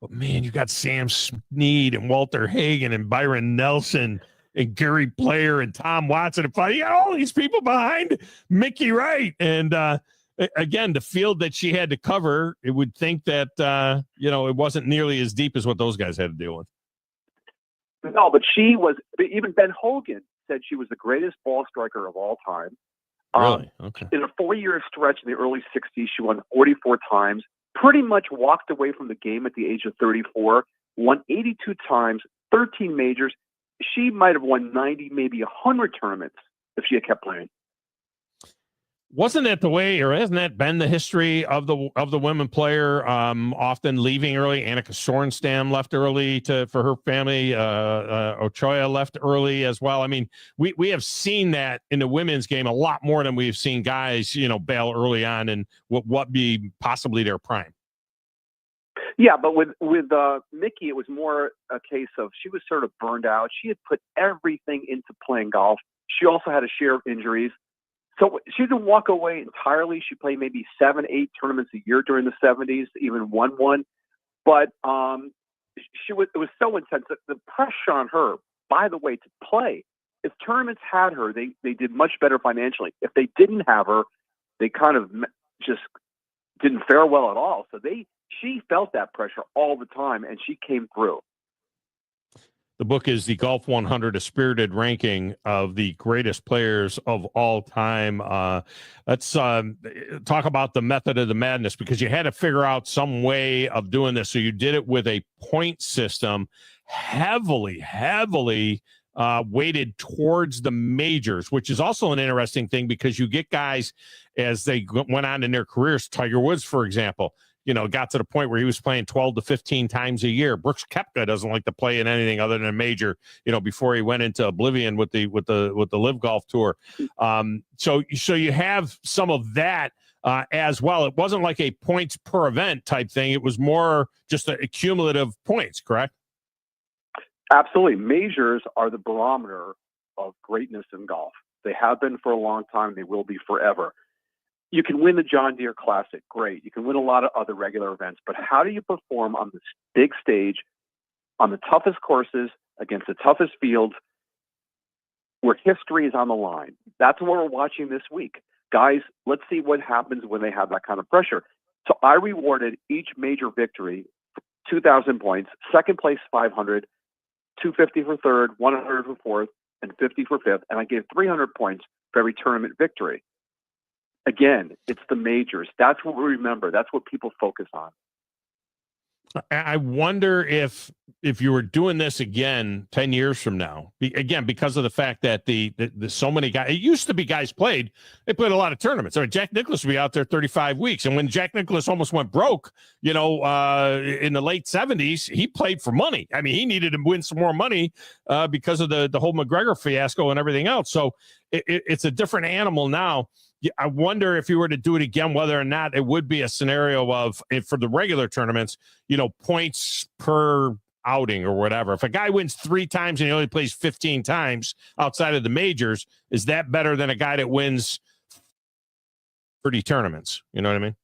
But, man, you got Sam Snead and Walter Hagen and Byron Nelson and Gary Player and Tom Watson. And you got all these people behind Mickey Wright. And, again, the field that she had to cover, it would think that, it wasn't nearly as deep as what those guys had to deal with. No, but she was – even Ben Hogan said she was the greatest ball striker of all time. Really? Okay. In a 4-year stretch in the early 60s, she won 44 times, pretty much walked away from the game at the age of 34, won 82 times, 13 majors. She might have won 90, maybe 100 tournaments if she had kept playing. Wasn't that the way, or hasn't that been the history of the women player? Often leaving early. Annika Sorenstam left early for her family. Ochoa left early as well. I mean, we have seen that in the women's game a lot more than we've seen guys, bail early on and what be possibly their prime. Yeah, but with Mickey, it was more a case of she was sort of burned out. She had put everything into playing golf. She also had a share of injuries. So she didn't walk away entirely. She played maybe 7-8 tournaments a year during the 70s, even won one. But it was so intense that the pressure on her, by the way, to play. If tournaments had her, they did much better financially. If they didn't have her, they kind of just didn't fare well at all. So she felt that pressure all the time, and she came through. The book is the Golf 100, a spirited ranking of the greatest players of all time. Let's talk about the method of the madness, because you had to figure out some way of doing this. So you did it with a point system, heavily weighted towards the majors, which is also an interesting thing because you get guys as they went on in their careers. Tiger Woods, for example, got to the point where he was playing 12 to 15 times a year. Brooks Koepka doesn't like to play in anything other than a major, before he went into oblivion with the Live Golf Tour. So you have some of that as well. It wasn't like a points per event type thing. It was more just a cumulative points, correct? Absolutely. Majors are the barometer of greatness in golf. They have been for a long time. They will be forever. You can win the John Deere Classic, great. You can win a lot of other regular events, but how do you perform on this big stage, on the toughest courses, against the toughest fields, where history is on the line? That's what we're watching this week. Guys, let's see what happens when they have that kind of pressure. So I rewarded each major victory 2,000 points, second place 500, 250 for third, 100 for fourth, and 50 for fifth, and I gave 300 points for every tournament victory. Again, it's the majors. That's what we remember. That's what people focus on. I wonder if you were doing this again 10 years from now, again, because of the fact that the so many guys, it used to be guys played a lot of tournaments. I mean, Jack Nicklaus would be out there 35 weeks. And when Jack Nicklaus almost went broke, in the late 70s, he played for money. I mean, he needed to win some more money because of the whole McGregor fiasco and everything else. So it's a different animal now. I wonder if you were to do it again, whether or not it would be a scenario of, for the regular tournaments, points per outing or whatever. If a guy wins 3 times and he only plays 15 times outside of the majors, is that better than a guy that wins 30 tournaments? You know what I mean?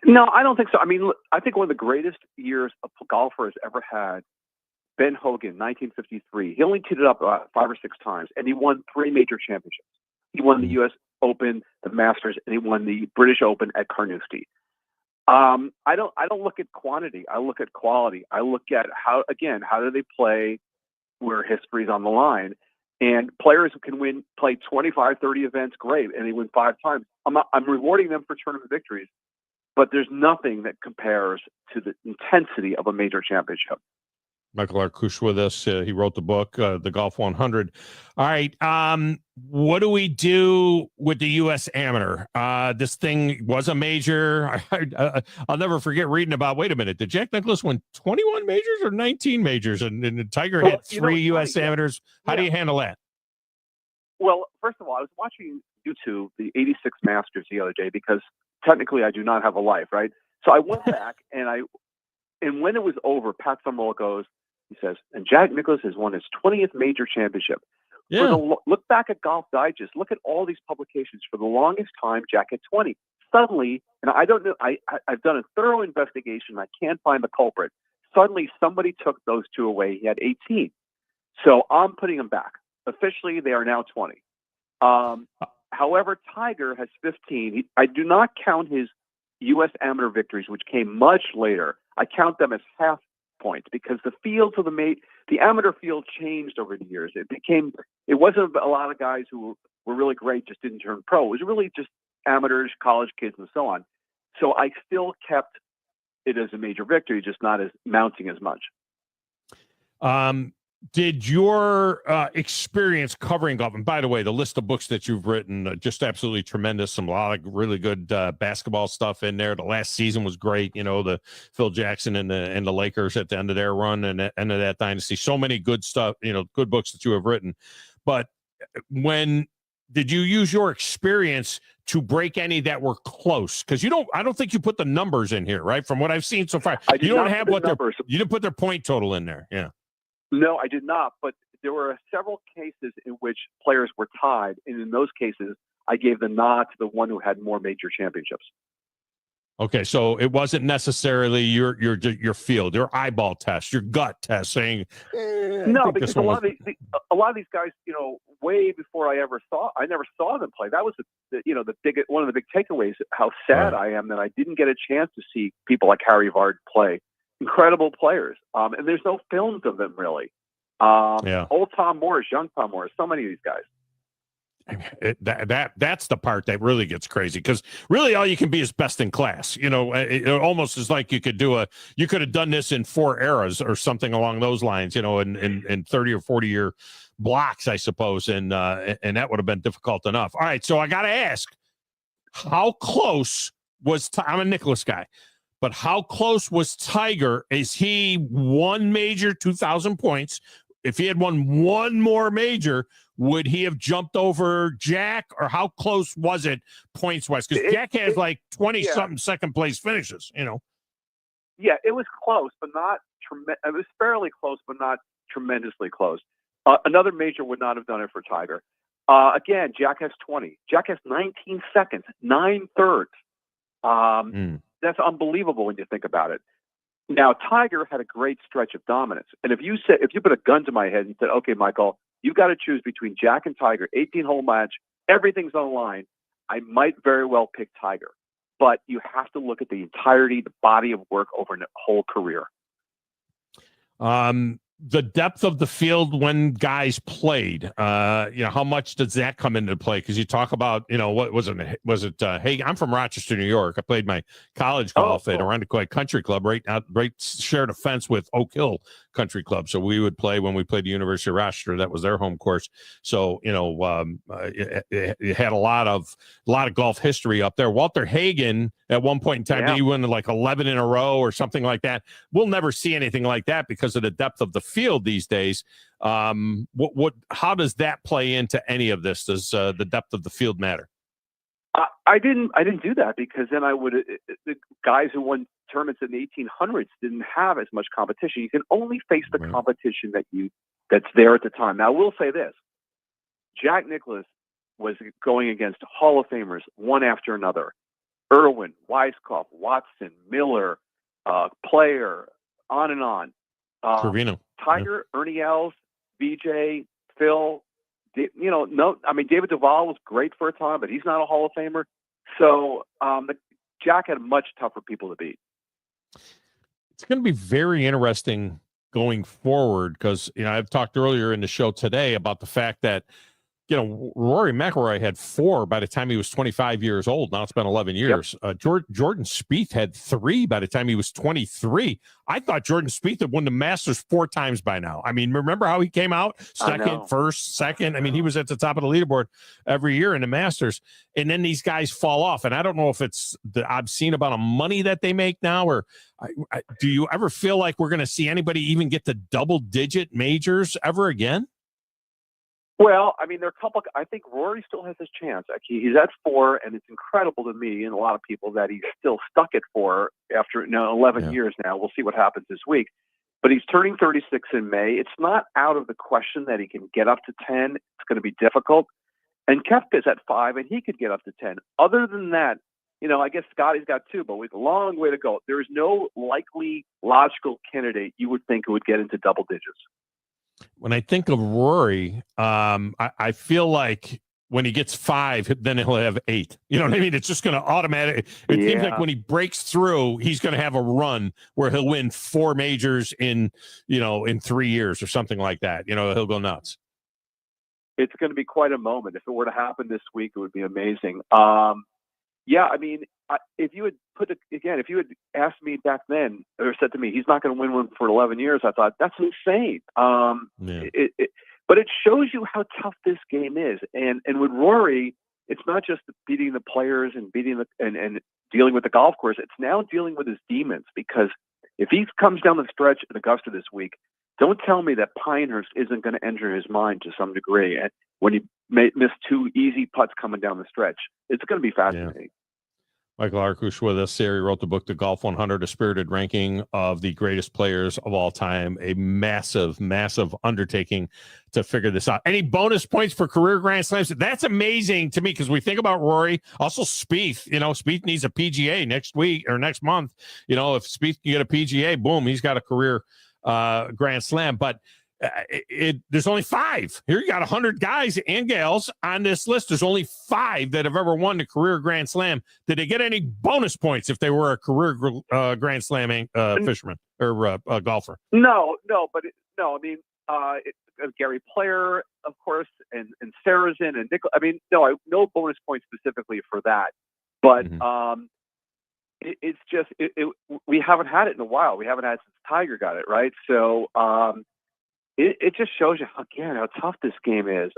No, I don't think so. I mean, look, I think one of the greatest years a golfer has ever had, Ben Hogan, 1953. He only teed it up 5 or 6 times, and he won 3 major championships. He won the U.S. Open, the Masters, and he won the British Open at Carnoustie. I don't look at quantity. I look at quality. I look at how do they play where history's on the line. And players who can play 25, 30 events, great, and they win 5 times. I'm rewarding them for tournament victories, but there's nothing that compares to the intensity of a major championship. Michael Arkush with us. He wrote the book, The Golf 100. All right. What do we do with the U.S. Amateur? This thing was a major. I'll never forget reading about, wait a minute, did Jack Nicklaus win 21 majors or 19 majors? And Tiger had 3 U.S. Amateurs. How do you handle that? Well, first of all, I was watching YouTube, the 86 Masters the other day, because technically I do not have a life, right? So I went back and when it was over, Pat Summerall goes, he says, and Jack Nicklaus has won his 20th major championship. Yeah. Look back at Golf Digest. Look at all these publications. For the longest time, Jack had 20. Suddenly, and I don't know, I've done a thorough investigation. I can't find the culprit. Suddenly, somebody took those 2 away. He had 18. So I'm putting them back. Officially, they are now 20. However, Tiger has 15. I do not count his U.S. Amateur victories, which came much later. I count them as half points because the fields of the amateur field changed over the years. It wasn't a lot of guys who were really great just didn't turn pro. It was really just amateurs, college kids, and so on. So I still kept it as a major victory, just not as mounting as much. Did your experience covering golf, and by the way, the list of books that you've written, just absolutely tremendous. A lot of really good basketball stuff in there. The last season was great. You know, the Phil Jackson and the Lakers at the end of their run and the end of that dynasty. So many good stuff, good books that you have written. But when did you use your experience to break any that were close? Because I don't think you put the numbers in here, right? From what I've seen so far, you don't have you didn't put their point total in there. Yeah. No, I did not. But there were several cases in which players were tied, and in those cases, I gave the nod to the one who had more major championships. Okay, so it wasn't necessarily your field, your eyeball test, your gut test, saying no, because a lot of these guys, way before I never saw them play. That was one of the big takeaways. How sad I am that I didn't get a chance to see people like Harry Vard play. Incredible players, and there's no films of them really. Old Tom Morris, young Tom Morris, so many of these guys. That's the part that really gets crazy, because really all you can be is best in class. It almost is like you could have done this in 4 eras or something along those lines. In 30 or 40 year blocks, I suppose, and that would have been difficult enough. All right, so I got to ask, how close was I'm a Nicklaus guy. But how close was Tiger? Is he one major, 2,000 points? If he had won one more major, would he have jumped over Jack? Or how close was it points-wise? Because Jack has like 20-something second-place finishes, Yeah, it was close, but not tremendous. It was fairly close, but not tremendously close. Another major would not have done it for Tiger. Again, Jack has 20. Jack has 19 seconds, 9/3. That's unbelievable when you think about it. Now, Tiger had a great stretch of dominance. And if you put a gun to my head and said, okay, Michael, you've got to choose between Jack and Tiger, 18-hole match, everything's on the line, I might very well pick Tiger. But you have to look at the entirety, the body of work over a whole career. The depth of the field when guys played, how much does that come into play? Because you talk about, what was it? Hey, I'm from Rochester, New York. I played my college golf at Arundel Country Club, right shared a fence with Oak Hill Country Club. So we would play when we played the University of Rochester. That was their home course. So, it had a lot of golf history up there. Walter Hagen, at one point in time, he won like 11 in a row or something like that. We'll never see anything like that because of the depth of the field these days. How does that play into any of this? Does the depth of the field matter? I didn't do that because then the guys who won tournaments in the 1800s didn't have as much competition. You can only face the competition that's there at the time. Now, I will say this. Jack Nicklaus was going against Hall of Famers one after another. Irwin, Weiskopf, Watson, Miller, Player, on and on. Trevino. Tiger, Ernie Els, VJ, Phil, David Duval was great for a time, but he's not a Hall of Famer. So Jack had much tougher people to beat. It's going to be very interesting going forward because, I've talked earlier in the show today about the fact that, Rory McIlroy had 4 by the time he was 25 years old. Now it's been 11 years. Yep. Jordan Spieth had 3 by the time he was 23. I thought Jordan Spieth had won the Masters 4 times by now. I mean, remember how he came out second, first, second? I mean, he was at the top of the leaderboard every year in the Masters. And then these guys fall off. And I don't know if it's the obscene amount of money that they make now, or do you ever feel like we're going to see anybody even get to double-digit majors ever again? Well, I mean, there are a couple. I think Rory still has his chance. He's at 4, and it's incredible to me and a lot of people that he's still stuck at 4 after 11 years now. We'll see what happens this week. But he's turning 36 in May. It's not out of the question that he can get up to 10. It's going to be difficult. And Koepka's at 5, and he could get up to 10. Other than that, I guess Scotty's got 2, but with a long way to go. There is no likely logical candidate you would think who would get into double digits. When I think of Rory, I feel like when he gets 5, then he'll have 8. You know what I mean? It's just going to automatically. It seems like when he breaks through, he's going to have a run where he'll win 4 majors in 3 years or something like that. He'll go nuts. It's going to be quite a moment. If it were to happen this week, it would be amazing. I mean, if you had asked me back then or said to me, he's not going to win one for 11 years, I thought that's insane. But it shows you how tough this game is. And with Rory, it's not just beating the players and and dealing with the golf course. It's now dealing with his demons, because if he comes down the stretch at Augusta this week, don't tell me that Pinehurst isn't going to enter his mind to some degree. And when he missed 2 easy putts coming down the stretch, it's going to be fascinating. Yeah. Michael Arkush with us here. He wrote the book, The Golf 100, a spirited ranking of the greatest players of all time. A massive, massive undertaking to figure this out. Any bonus points for career Grand Slams? That's amazing to me, because we think about Rory. Also, Spieth. Spieth needs a PGA next week or next month. If Spieth can get a PGA, boom, he's got a career Grand Slam. But there's only 5 here. You got 100 guys and gals on this list. There's only 5 that have ever won the career Grand Slam. Did they get any bonus points if they were a career Grand Slam fisherman or golfer? No. I mean, Gary Player, of course, and Sarazen and Nickel. I mean, no bonus points specifically for that. But it's just we haven't had it in a while. We haven't had it since Tiger got it, right? So. It just shows you, again, how tough this game is.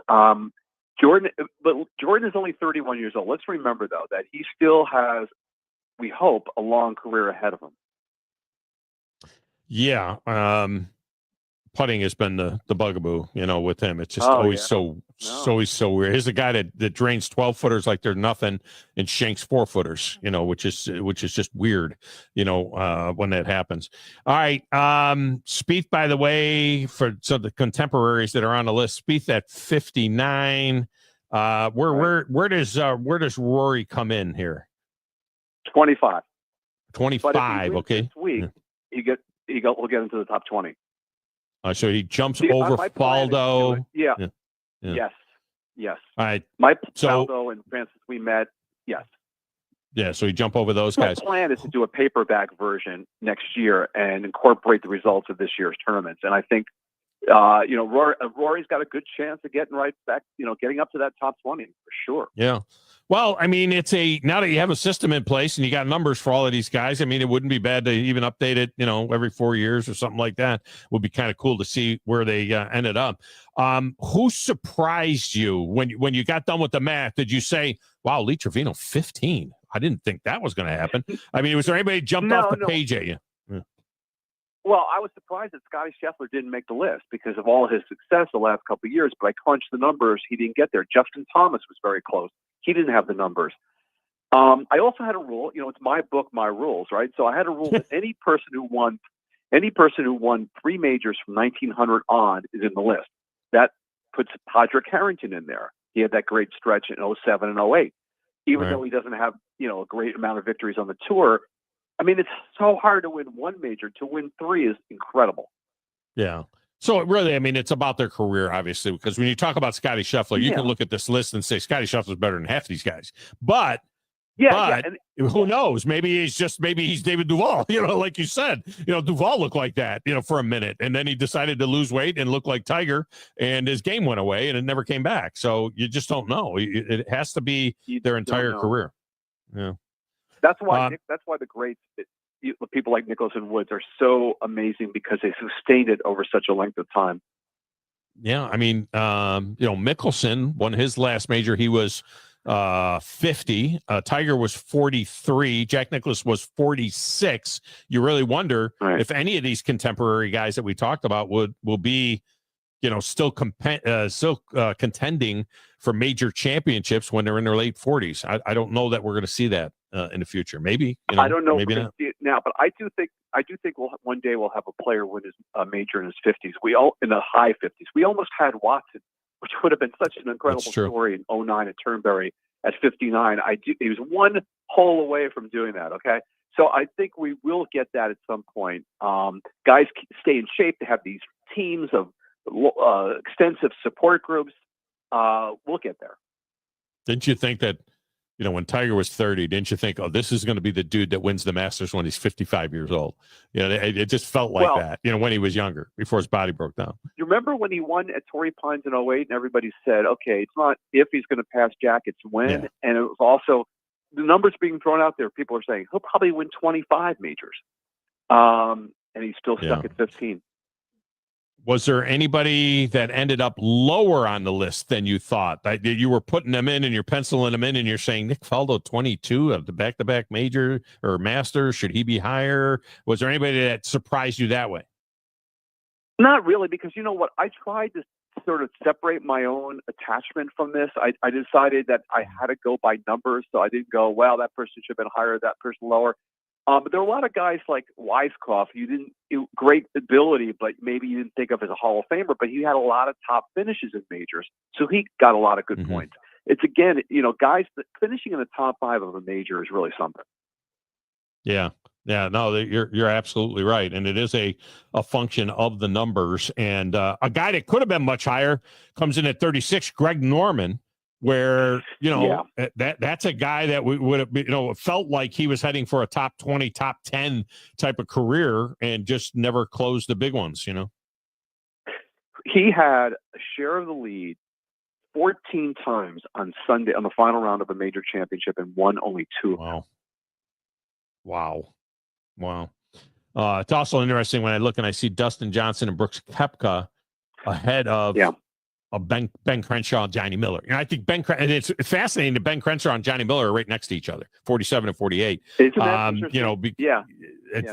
Jordan is only 31 years old. Let's remember, though, that he still has, we hope, a long career ahead of him. Yeah. Putting has been the bugaboo, with him. It's just always so weird. Here's a guy that drains 12-footers like they're nothing and shanks 4-footers, which is just weird, when that happens. All right. Spieth, by the way, for some of the contemporaries that are on the list, Spieth at 59. Where does Rory come in here? 25. 25. Okay. This week, we'll get into the top 20. So he jumps over Faldo. Yeah. Yes. All right. Faldo and Francis, we met. Yes. Yeah. So he jump over those guys. My plan is to do a paperback version next year and incorporate the results of this year's tournaments. And I think, Rory's got a good chance of getting right back, getting up to that top 20 for sure. Yeah. Well, I mean, now that you have a system in place and you got numbers for all of these guys, I mean, it wouldn't be bad to even update it, every 4 years or something like that. Would be kind of cool to see where they ended up. Who surprised you when you got done with the math? Did you say, wow, Lee Trevino, 15? I didn't think that was going to happen. I mean, was there anybody jumped off the page at you? Yeah. Well, I was surprised that Scotty Scheffler didn't make the list because of all his success the last couple of years, but I crunched the numbers. He didn't get there. Justin Thomas was very close. He didn't have the numbers. I also had a rule, it's my book, my rules, right? So I had a rule that any person who won 3 majors from 1900 on is in the list. That puts Padraig Harrington in there. He had that great stretch in 07 and 08. Even though he doesn't have, a great amount of victories on the tour, I mean, it's so hard to win 1 major. To win 3 is incredible. Yeah. So really, I mean, it's about their career, obviously, because when you talk about Scotty Scheffler, you can look at this list and say Scotty Scheffler's better than half these guys. But but who knows? Maybe he's David Duval, like you said, Duval looked like that, for a minute. And then he decided to lose weight and look like Tiger, and his game went away and it never came back. So you just don't know. It has to be their entire career. Yeah. That's why the greats, people like Nicklaus and Woods, are so amazing, because they sustained it over such a length of time. Yeah. I mean, Mickelson won his last major. He was 50. Tiger was 43. Jack Nicklaus was 46. You really wonder if any of these contemporary guys that we talked about will be, still contending for major championships when they're in their late 40s. I don't know that we're going to see that in the future. Maybe I don't know maybe if we're not. gonna see it now, but I do think one day we'll have a player win his major in his 50s. In the high 50s. We almost had Watson, which would have been such an incredible story in 09 at Turnberry at 59. He was one hole away from doing that. Okay. So I think we will get that at some point. Guys stay in shape to have these teams of extensive support groups. We'll get there. Didn't you think that, when Tiger was 30, didn't you think, this is going to be the dude that wins the Masters when he's 55 years old? It just felt like that, when he was younger, before his body broke down. You remember when he won at Torrey Pines in 08, and everybody said, okay, it's not if he's going to pass Jack, it's when. Yeah. And it was also the numbers being thrown out there. People are saying he'll probably win 25 majors. And he's still stuck at 15. Was there anybody that ended up lower on the list than you thought? You were putting them in and you're penciling them in and you're saying Nick Faldo 22 of the back-to-back major or Masters, should he be higher? Was there anybody that surprised you that way? Not really, because you know what? I tried to sort of separate my own attachment from this. I decided that I had to go by numbers, so I didn't go, well, that person should have been higher, that person lower. But there are a lot of guys like Weiskopf. Great ability, but maybe you didn't think of as a Hall of Famer, but he had a lot of top finishes in majors. So he got a lot of good points. It's again, guys finishing in the top 5 of a major is really something. Yeah. Yeah, no, you're absolutely right. And it is a function of the numbers. And a guy that could have been much higher comes in at 36, Greg Norman, where, that's a guy that we would have, felt like he was heading for a top 20, top 10 type of career and just never closed the big ones, He had a share of the lead 14 times on Sunday on the final round of a major championship and won only 2. Wow. It's also interesting when I look and I see Dustin Johnson and Brooks Koepka ahead of Ben Crenshaw and Johnny Miller. I think and it's fascinating that Ben Crenshaw and Johnny Miller are right next to each other, 47 and 48. It's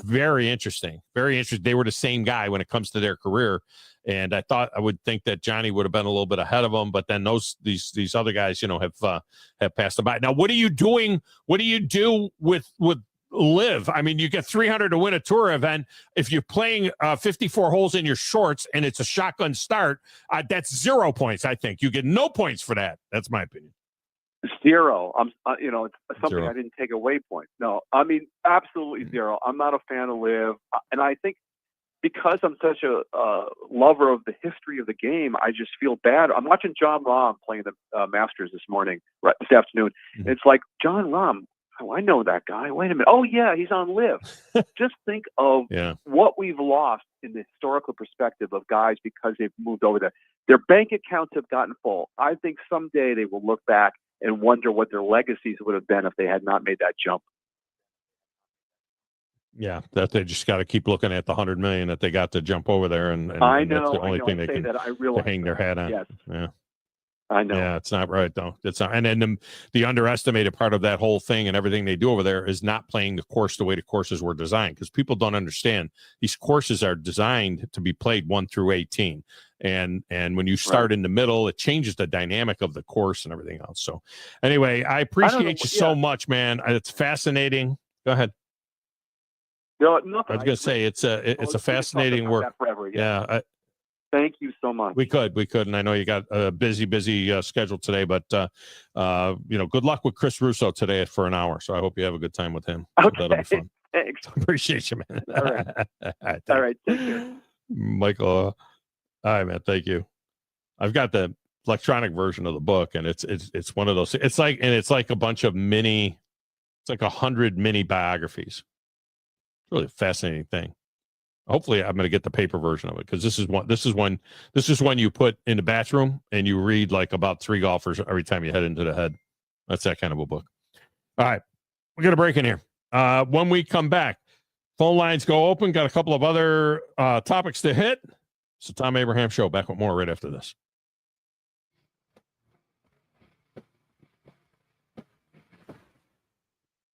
very interesting. Very interesting. They were the same guy when it comes to their career. And I would think that Johnny would have been a little bit ahead of them, but then these other guys, have passed them by. Now, what are you doing? What do you do with Live? I mean, you get 300 to win a tour event. If you're playing 54 holes in your shorts and it's a shotgun start, that's 0 points. I think you get no points for that. That's my opinion. 0. It's something 0. I didn't take away points. No, I mean, absolutely 0. I'm not a fan of Live. And I think because I'm such a lover of the history of the game, I just feel bad. I'm watching John Rahm playing the Masters this afternoon. And it's like, John Rahm, oh, I know that guy. Wait a minute. Oh, yeah, he's on Live. Just think of what we've lost in the historical perspective of guys because they've moved over there. Their bank accounts have gotten full. I think someday they will look back and wonder what their legacies would have been if they had not made that jump. Yeah, that they just got to keep looking at the $100 million that they got to jump over there, and I know, that's the only thing they can hang their hat on. Yes. Yeah. I know. Yeah, it's not right though. It's not. And then the underestimated part of that whole thing and everything they do over there is not playing the course the way the courses were designed, because people don't understand these courses are designed to be played 1 through 18. And when you start in the middle, it changes the dynamic of the course and everything else. So anyway, I appreciate you so much, man. It's fascinating. Go ahead. No, I was going to say it's a fascinating work. Yeah. Thank you so much. We could, and I know you got a busy schedule today, but good luck with Chris Russo today for an hour. So I hope you have a good time with him. Okay. So that'll be fun. Thanks. Appreciate you, man. All right. All right. Take care. Michael. All right, man. Thank you. I've got the electronic version of the book, and it's one of those. It's like a bunch of mini It's like 100 mini biographies. It's really a fascinating thing. Hopefully, I'm going to get the paper version of it because this is one you put in the bathroom and you read like about 3 golfers every time you head into the head. That's that kind of a book. All right, we're going to break in here. When we come back, phone lines go open. Got a couple of other topics to hit. It's the Thom Abraham Show. Back with more right after this.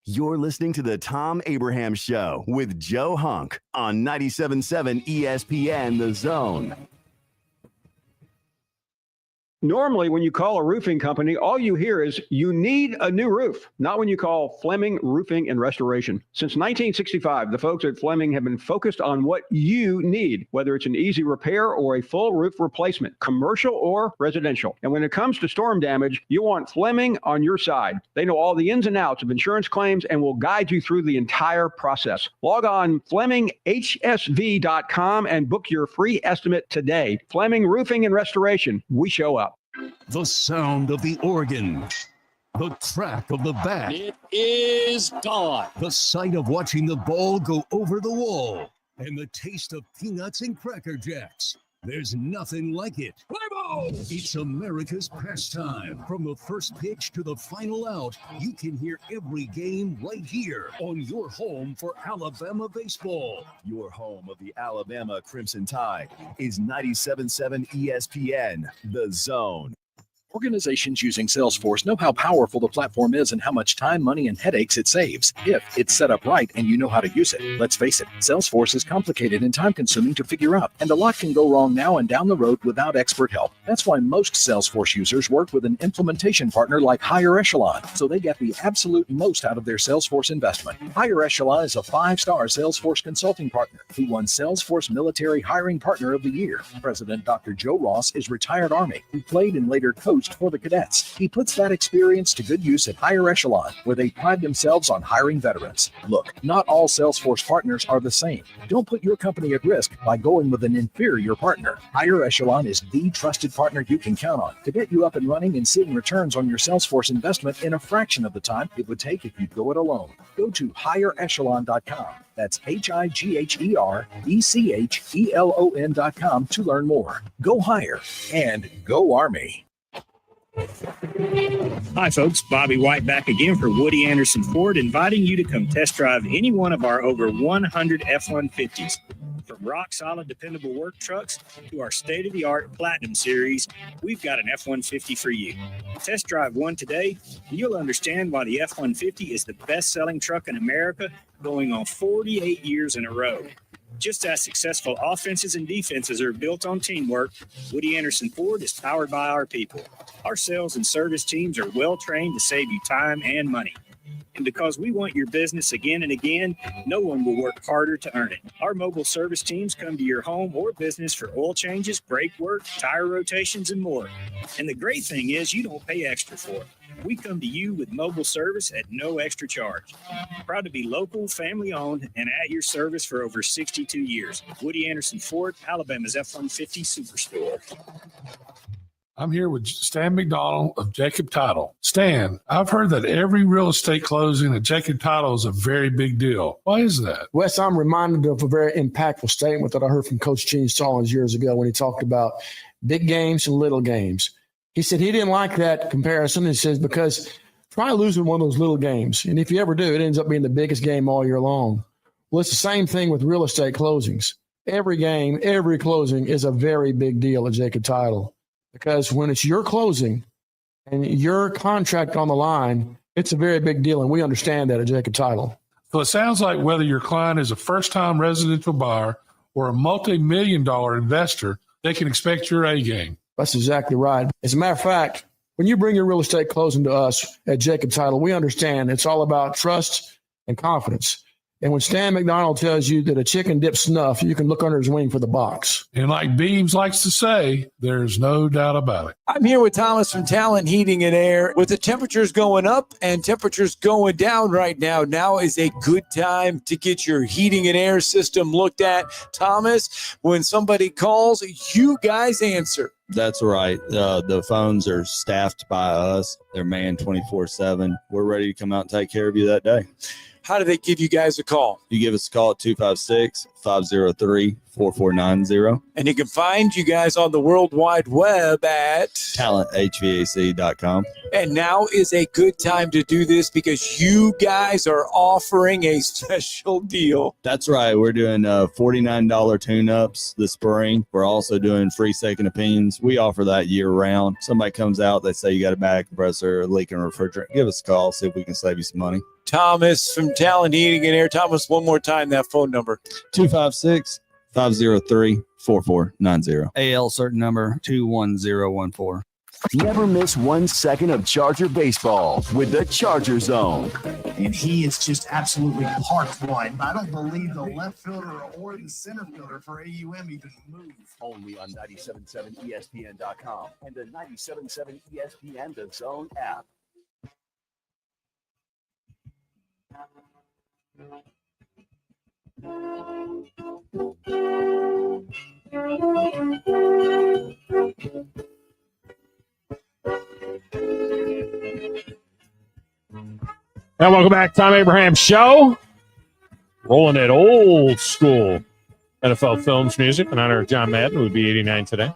You're listening to the Thom Abraham Show with Joe Hunk on 97.7 ESPN The Zone. Normally, when you call a roofing company, all you hear is you need a new roof. Not when you call Fleming Roofing and Restoration. Since 1965, the folks at Fleming have been focused on what you need, whether it's an easy repair or a full roof replacement, commercial or residential. And when it comes to storm damage, you want Fleming on your side. They know all the ins and outs of insurance claims and will guide you through the entire process. Log on FlemingHSV.com and book your free estimate today. Fleming Roofing and Restoration. We show up. The sound of the organ. The crack of the bat. It is gone. The sight of watching the ball go over the wall. And the taste of peanuts and Cracker Jacks. There's nothing like it. It's America's pastime. From the first pitch to the final out, you can hear every game right here on your home for Alabama baseball. Your home of the Alabama Crimson Tide is 97.7 ESPN The Zone. Organizations using Salesforce know how powerful the platform is and how much time, money, and headaches it saves if it's set up right and you know how to use it. Let's face it, Salesforce is complicated and time-consuming to figure out, and a lot can go wrong now and down the road without expert help. That's why most Salesforce users work with an implementation partner like Higher Echelon, so they get the absolute most out of their Salesforce investment. Higher Echelon is a 5-star Salesforce consulting partner who won Salesforce Military Hiring Partner of the Year. President Dr. Joe Ross is retired Army who played and later coached for the cadets. He puts that experience to good use at Higher Echelon, where they pride themselves on hiring veterans. Look, not all Salesforce partners are the same. Don't put your company at risk by going with an inferior partner. Higher Echelon is the trusted partner you can count on to get you up and running and seeing returns on your Salesforce investment in a fraction of the time it would take if you go it alone. Go to higherechelon.com. That's HIGHERECHELON.com to learn more. Go higher and go Army. Hi, folks. Bobby White back again for Woody Anderson Ford, inviting you to come test drive any one of our over 100 F-150s. From rock-solid, dependable work trucks to our state-of-the-art Platinum Series, we've got an F-150 for you. Test drive one today, and you'll understand why the F-150 is the best-selling truck in America, going on 48 years in a row. Just as successful offenses and defenses are built on teamwork, Woody Anderson Ford is powered by our people. Our sales and service teams are well-trained to save you time and money. And because we want your business again and again, no one will work harder to earn it. Our mobile service teams come to your home or business for oil changes, brake work, tire rotations, and more. And the great thing is you don't pay extra for it. We come to you with mobile service at no extra charge. Proud to be local, family-owned, and at your service for over 62 years. Woody Anderson Ford, Alabama's F-150 Superstore. I'm here with Stan McDonald of Jacob Title. Stan, I've heard that every real estate closing at Jacob Title is a very big deal. Why is that? Wes, I'm reminded of a very impactful statement that I heard from Coach Gene Stallings years ago when he talked about big games and little games. He said he didn't like that comparison. He says, because try losing one of those little games. And if you ever do, it ends up being the biggest game all year long. Well, it's the same thing with real estate closings. Every game, every closing is a very big deal at Jacob Title. Because when it's your closing and your contract on the line, it's a very big deal. And we understand that at Jacob Title. So it sounds like whether your client is a first-time residential buyer or a multi-million-dollar investor, they can expect your A game. That's exactly right. As a matter of fact, when you bring your real estate closing to us at Jacob Title, we understand it's all about trust and confidence. And when Stan McDonald tells you that a chicken dips snuff, you can look under his wing for the box. And like Beebs likes to say, there's no doubt about it. I'm here with Thomas from Talent Heating and Air. With the temperatures going up and temperatures going down right now, now is a good time to get your heating and air system looked at. Thomas, when somebody calls, you guys answer. That's right. The phones are staffed by us. They're manned 24/7. We're ready to come out and take care of you that day. How do they give you guys a call? You give us a call at 256-503-4490. And you can find you guys on the World Wide Web at talenthvac.com. And now is a good time to do this because you guys are offering a special deal. That's right. We're doing $49 tune-ups this spring. We're also doing free second opinions. We offer that year-round. Somebody comes out, they say you got a bad compressor, a leaking refrigerant. Give us a call, see if we can save you some money. Thomas from Talent Heating and Air. Thomas, one more time, that phone number. 256-503-4490. AL certain number 21014. Never miss 1 second of Charger baseball with the Charger Zone. And he is just absolutely parked one. I don't believe the left fielder or the center fielder for AUM even moved. Only on 97.7 ESPN.com and the 97.7 ESPN The Zone app. And welcome back, Thom Abraham Show. Rolling it old school NFL Films music in honor of John Madden, who would be 89 today.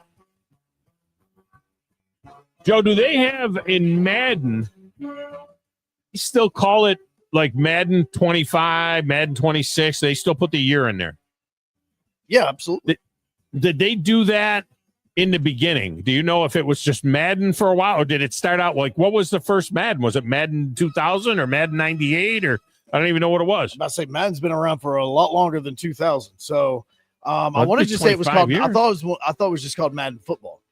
Joe, do they have in Madden, you still call it like Madden 25, Madden 26? They still put the year in there. Yeah, absolutely. Did they do that in the beginning? Do you know if it was just Madden for a while, or did it start out like, what was the first Madden? Was it Madden 2000 or Madden 98, or I don't even know what it was. I'm about to say Madden's been around for a lot longer than 2000. So I wanted to say it was called. I thought it was just called Madden Football.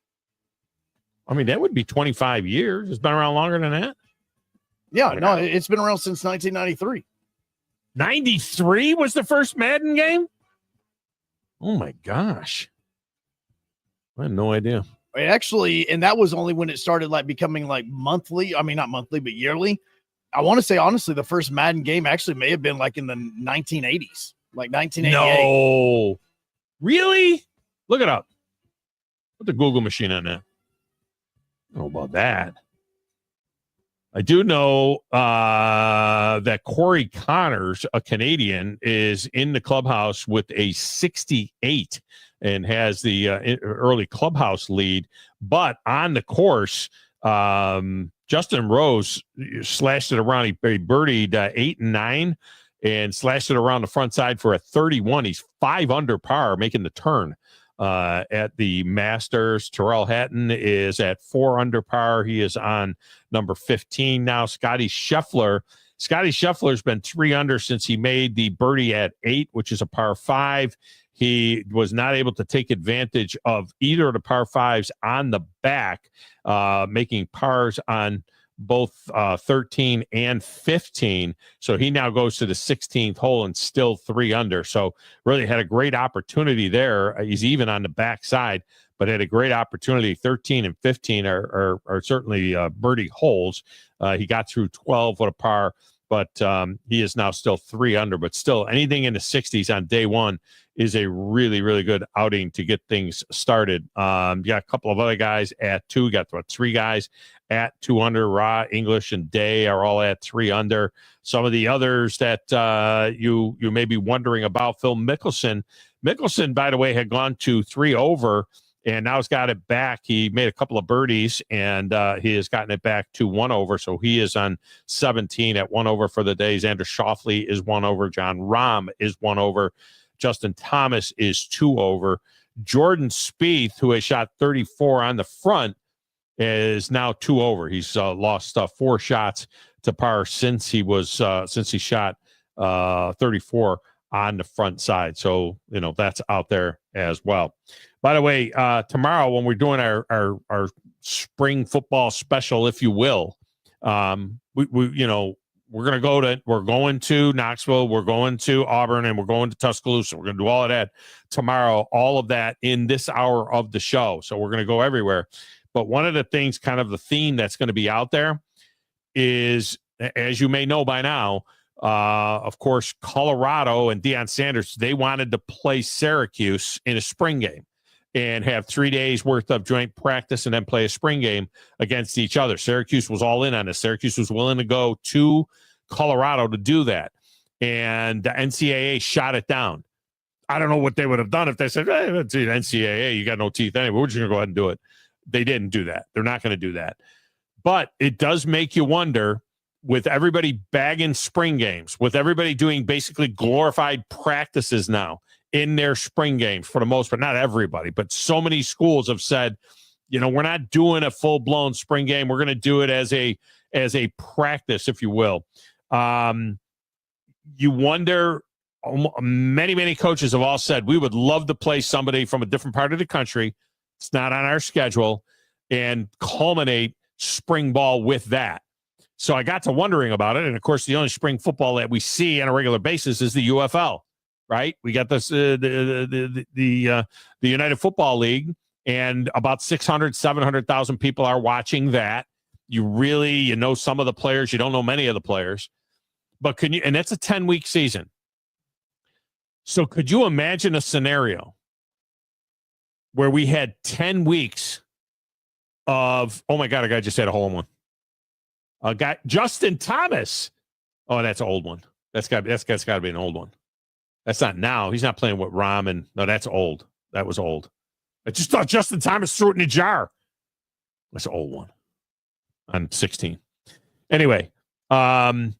I mean, that would be 25 years. It's been around longer than that. Yeah, no, it's been around since 1993. 93 was the first Madden game? Oh, my gosh. I had no idea. Actually, and that was only when it started like becoming like monthly. I mean, not monthly, but yearly. I want to say, honestly, the first Madden game actually may have been like in the 1980s, like 1988. No. Really? Look it up. Put the Google machine on that. I don't know about that. I do know that Corey Connors, a Canadian, is in the clubhouse with a 68 and has the early clubhouse lead. But on the course, Justin Rose slashed it around. He birdied 8 and 9 and slashed it around the front side for a 31. He's 5 under par, making the turn at the Masters. Terrell Hatton is at 4 under par. He is on number 15 now. Scotty Scheffler's been 3 under since he made the birdie at 8, which is a par 5. He was not able to take advantage of either of the par 5s on the back, making pars on both 13 and 15. So he now goes to the 16th hole and still 3 under. So really had a great opportunity there. He's even on the backside, but had a great opportunity. 13 and 15 are certainly birdie holes. He got through 12 with a par, but he is now still 3 under. But still, anything in the 60s on day one is a really, really good outing to get things started. You got a couple of other guys at 2. You got 3 guys at 2 under. Ra, English, and Day are all at 3 under. Some of the others that you may be wondering about, Phil Mickelson. Mickelson, by the way, had gone to 3 over, and now he's got it back. He made a couple of birdies, and he has gotten it back to 1 over. So he is on 17 at 1 over for the day. Xander Schauffele is 1 over. John Rahm is 1 over. Justin Thomas is 2 over. Jordan Spieth, who has shot 34 on the front, is now 2 over. He's lost 4 shots to par since he shot 34 on the front side. So, that's out there as well. By the way, tomorrow when we're doing our spring football special, if you will, we're We're going to Knoxville, we're going to Auburn, and we're going to Tuscaloosa. We're going to do all of that tomorrow, all of that in this hour of the show. So we're going to go everywhere. But one of the things, kind of the theme that's going to be out there is, as you may know by now, of course, Colorado and Deion Sanders, they wanted to play Syracuse in a spring game and have 3 days worth of joint practice and then play a spring game against each other. Syracuse was all in on this. Syracuse was willing to go to Colorado to do that. And the NCAA shot it down. I don't know what they would have done if they said, hey, it's the NCAA, you got no teeth anyway. We're just going to go ahead and do it. They didn't do that. They're not going to do that. But it does make you wonder, with everybody bagging spring games, with everybody doing basically glorified practices now in their spring games for the most part, not everybody, but so many schools have said, we're not doing a full-blown spring game. We're going to do it as a practice, if you will. You wonder, many coaches have all said, we would love to play somebody from a different part of the country. It's not on our schedule, and culminate spring ball with that. So I got to wondering about it. And of course, the only spring football that we see on a regular basis is the UFL, right? We got this, the United Football League, and about 700,000 people are watching that. You know some of the players, you don't know many of the players, but and that's a 10-week season. So could you imagine a scenario where we had 10 weeks of, oh my God, a guy just had a hole in one. A guy, Justin Thomas. Oh, that's an old one. That's got to be an old one. That's not now. He's not playing with Rom, and no, that's old. That was old. I just thought Justin Thomas threw it in a jar. That's an old one. On 16. Anyway, how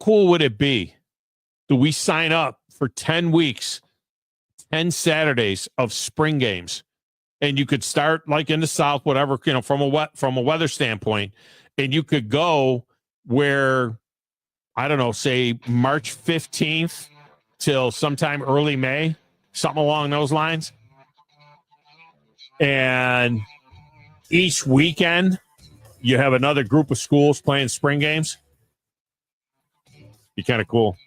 cool would it be? Do we sign up for 10 weeks, 10 Saturdays of spring games? And you could start like in the South, whatever, from a weather standpoint, and you could go where, I don't know, say March 15th till sometime early May, something along those lines. And each weekend, you have another group of schools playing spring games. Be kind of cool.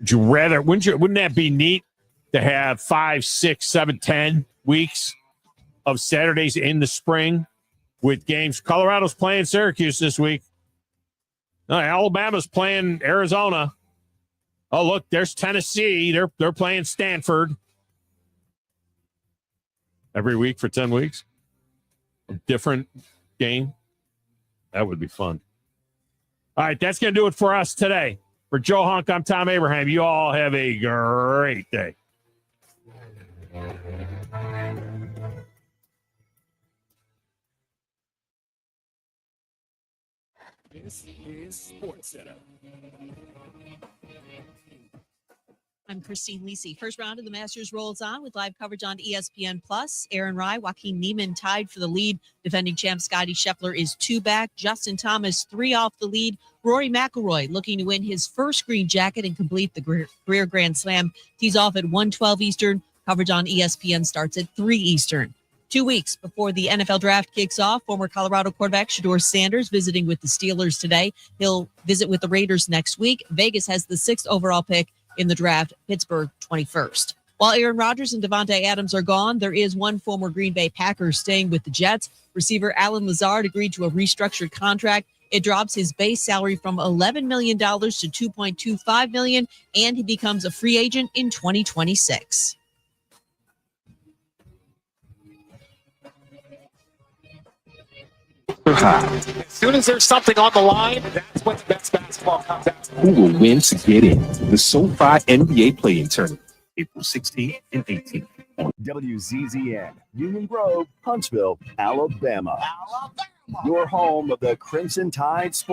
Wouldn't that be neat to have 5, 6, 7, 10 weeks of Saturdays in the spring with games? Colorado's playing Syracuse this week. Alabama's playing Arizona. Oh, look, there's Tennessee. They're playing Stanford. Every week for 10 weeks. A different game. That would be fun. All right, that's going to do it for us today. For Joe Hunk, I'm Thom Abraham. You all have a great day. This is Sports Center. I'm Christine Lisi. First round of the Masters rolls on with live coverage on ESPN+. Aaron Rai, Joaquin Niemann tied for the lead. Defending champ Scotty Scheffler is 2 back. Justin Thomas 3 off the lead. Rory McIlroy looking to win his first green jacket and complete the career Grand Slam. Tees off at 1:12 Eastern. Coverage on ESPN starts at 3 Eastern. 2 weeks before the NFL draft kicks off, former Colorado quarterback Shedeur Sanders visiting with the Steelers today. He'll visit with the Raiders next week. Vegas has the 6th overall pick in the draft, Pittsburgh 21st. While Aaron Rodgers and Devontae Adams are gone, there is one former Green Bay Packer staying with the Jets. Receiver Alan Lazard agreed to a restructured contract. It drops his base salary from $11 million to $2.25 million, and he becomes a free agent in 2026. As soon as there's something on the line, that's when the best basketball comes out. Who will win to get into the SoFi NBA Play-In Tournament, April 16th and 18th. WZZN, Union Grove, Huntsville, Alabama. Your home of the Crimson Tide Sports.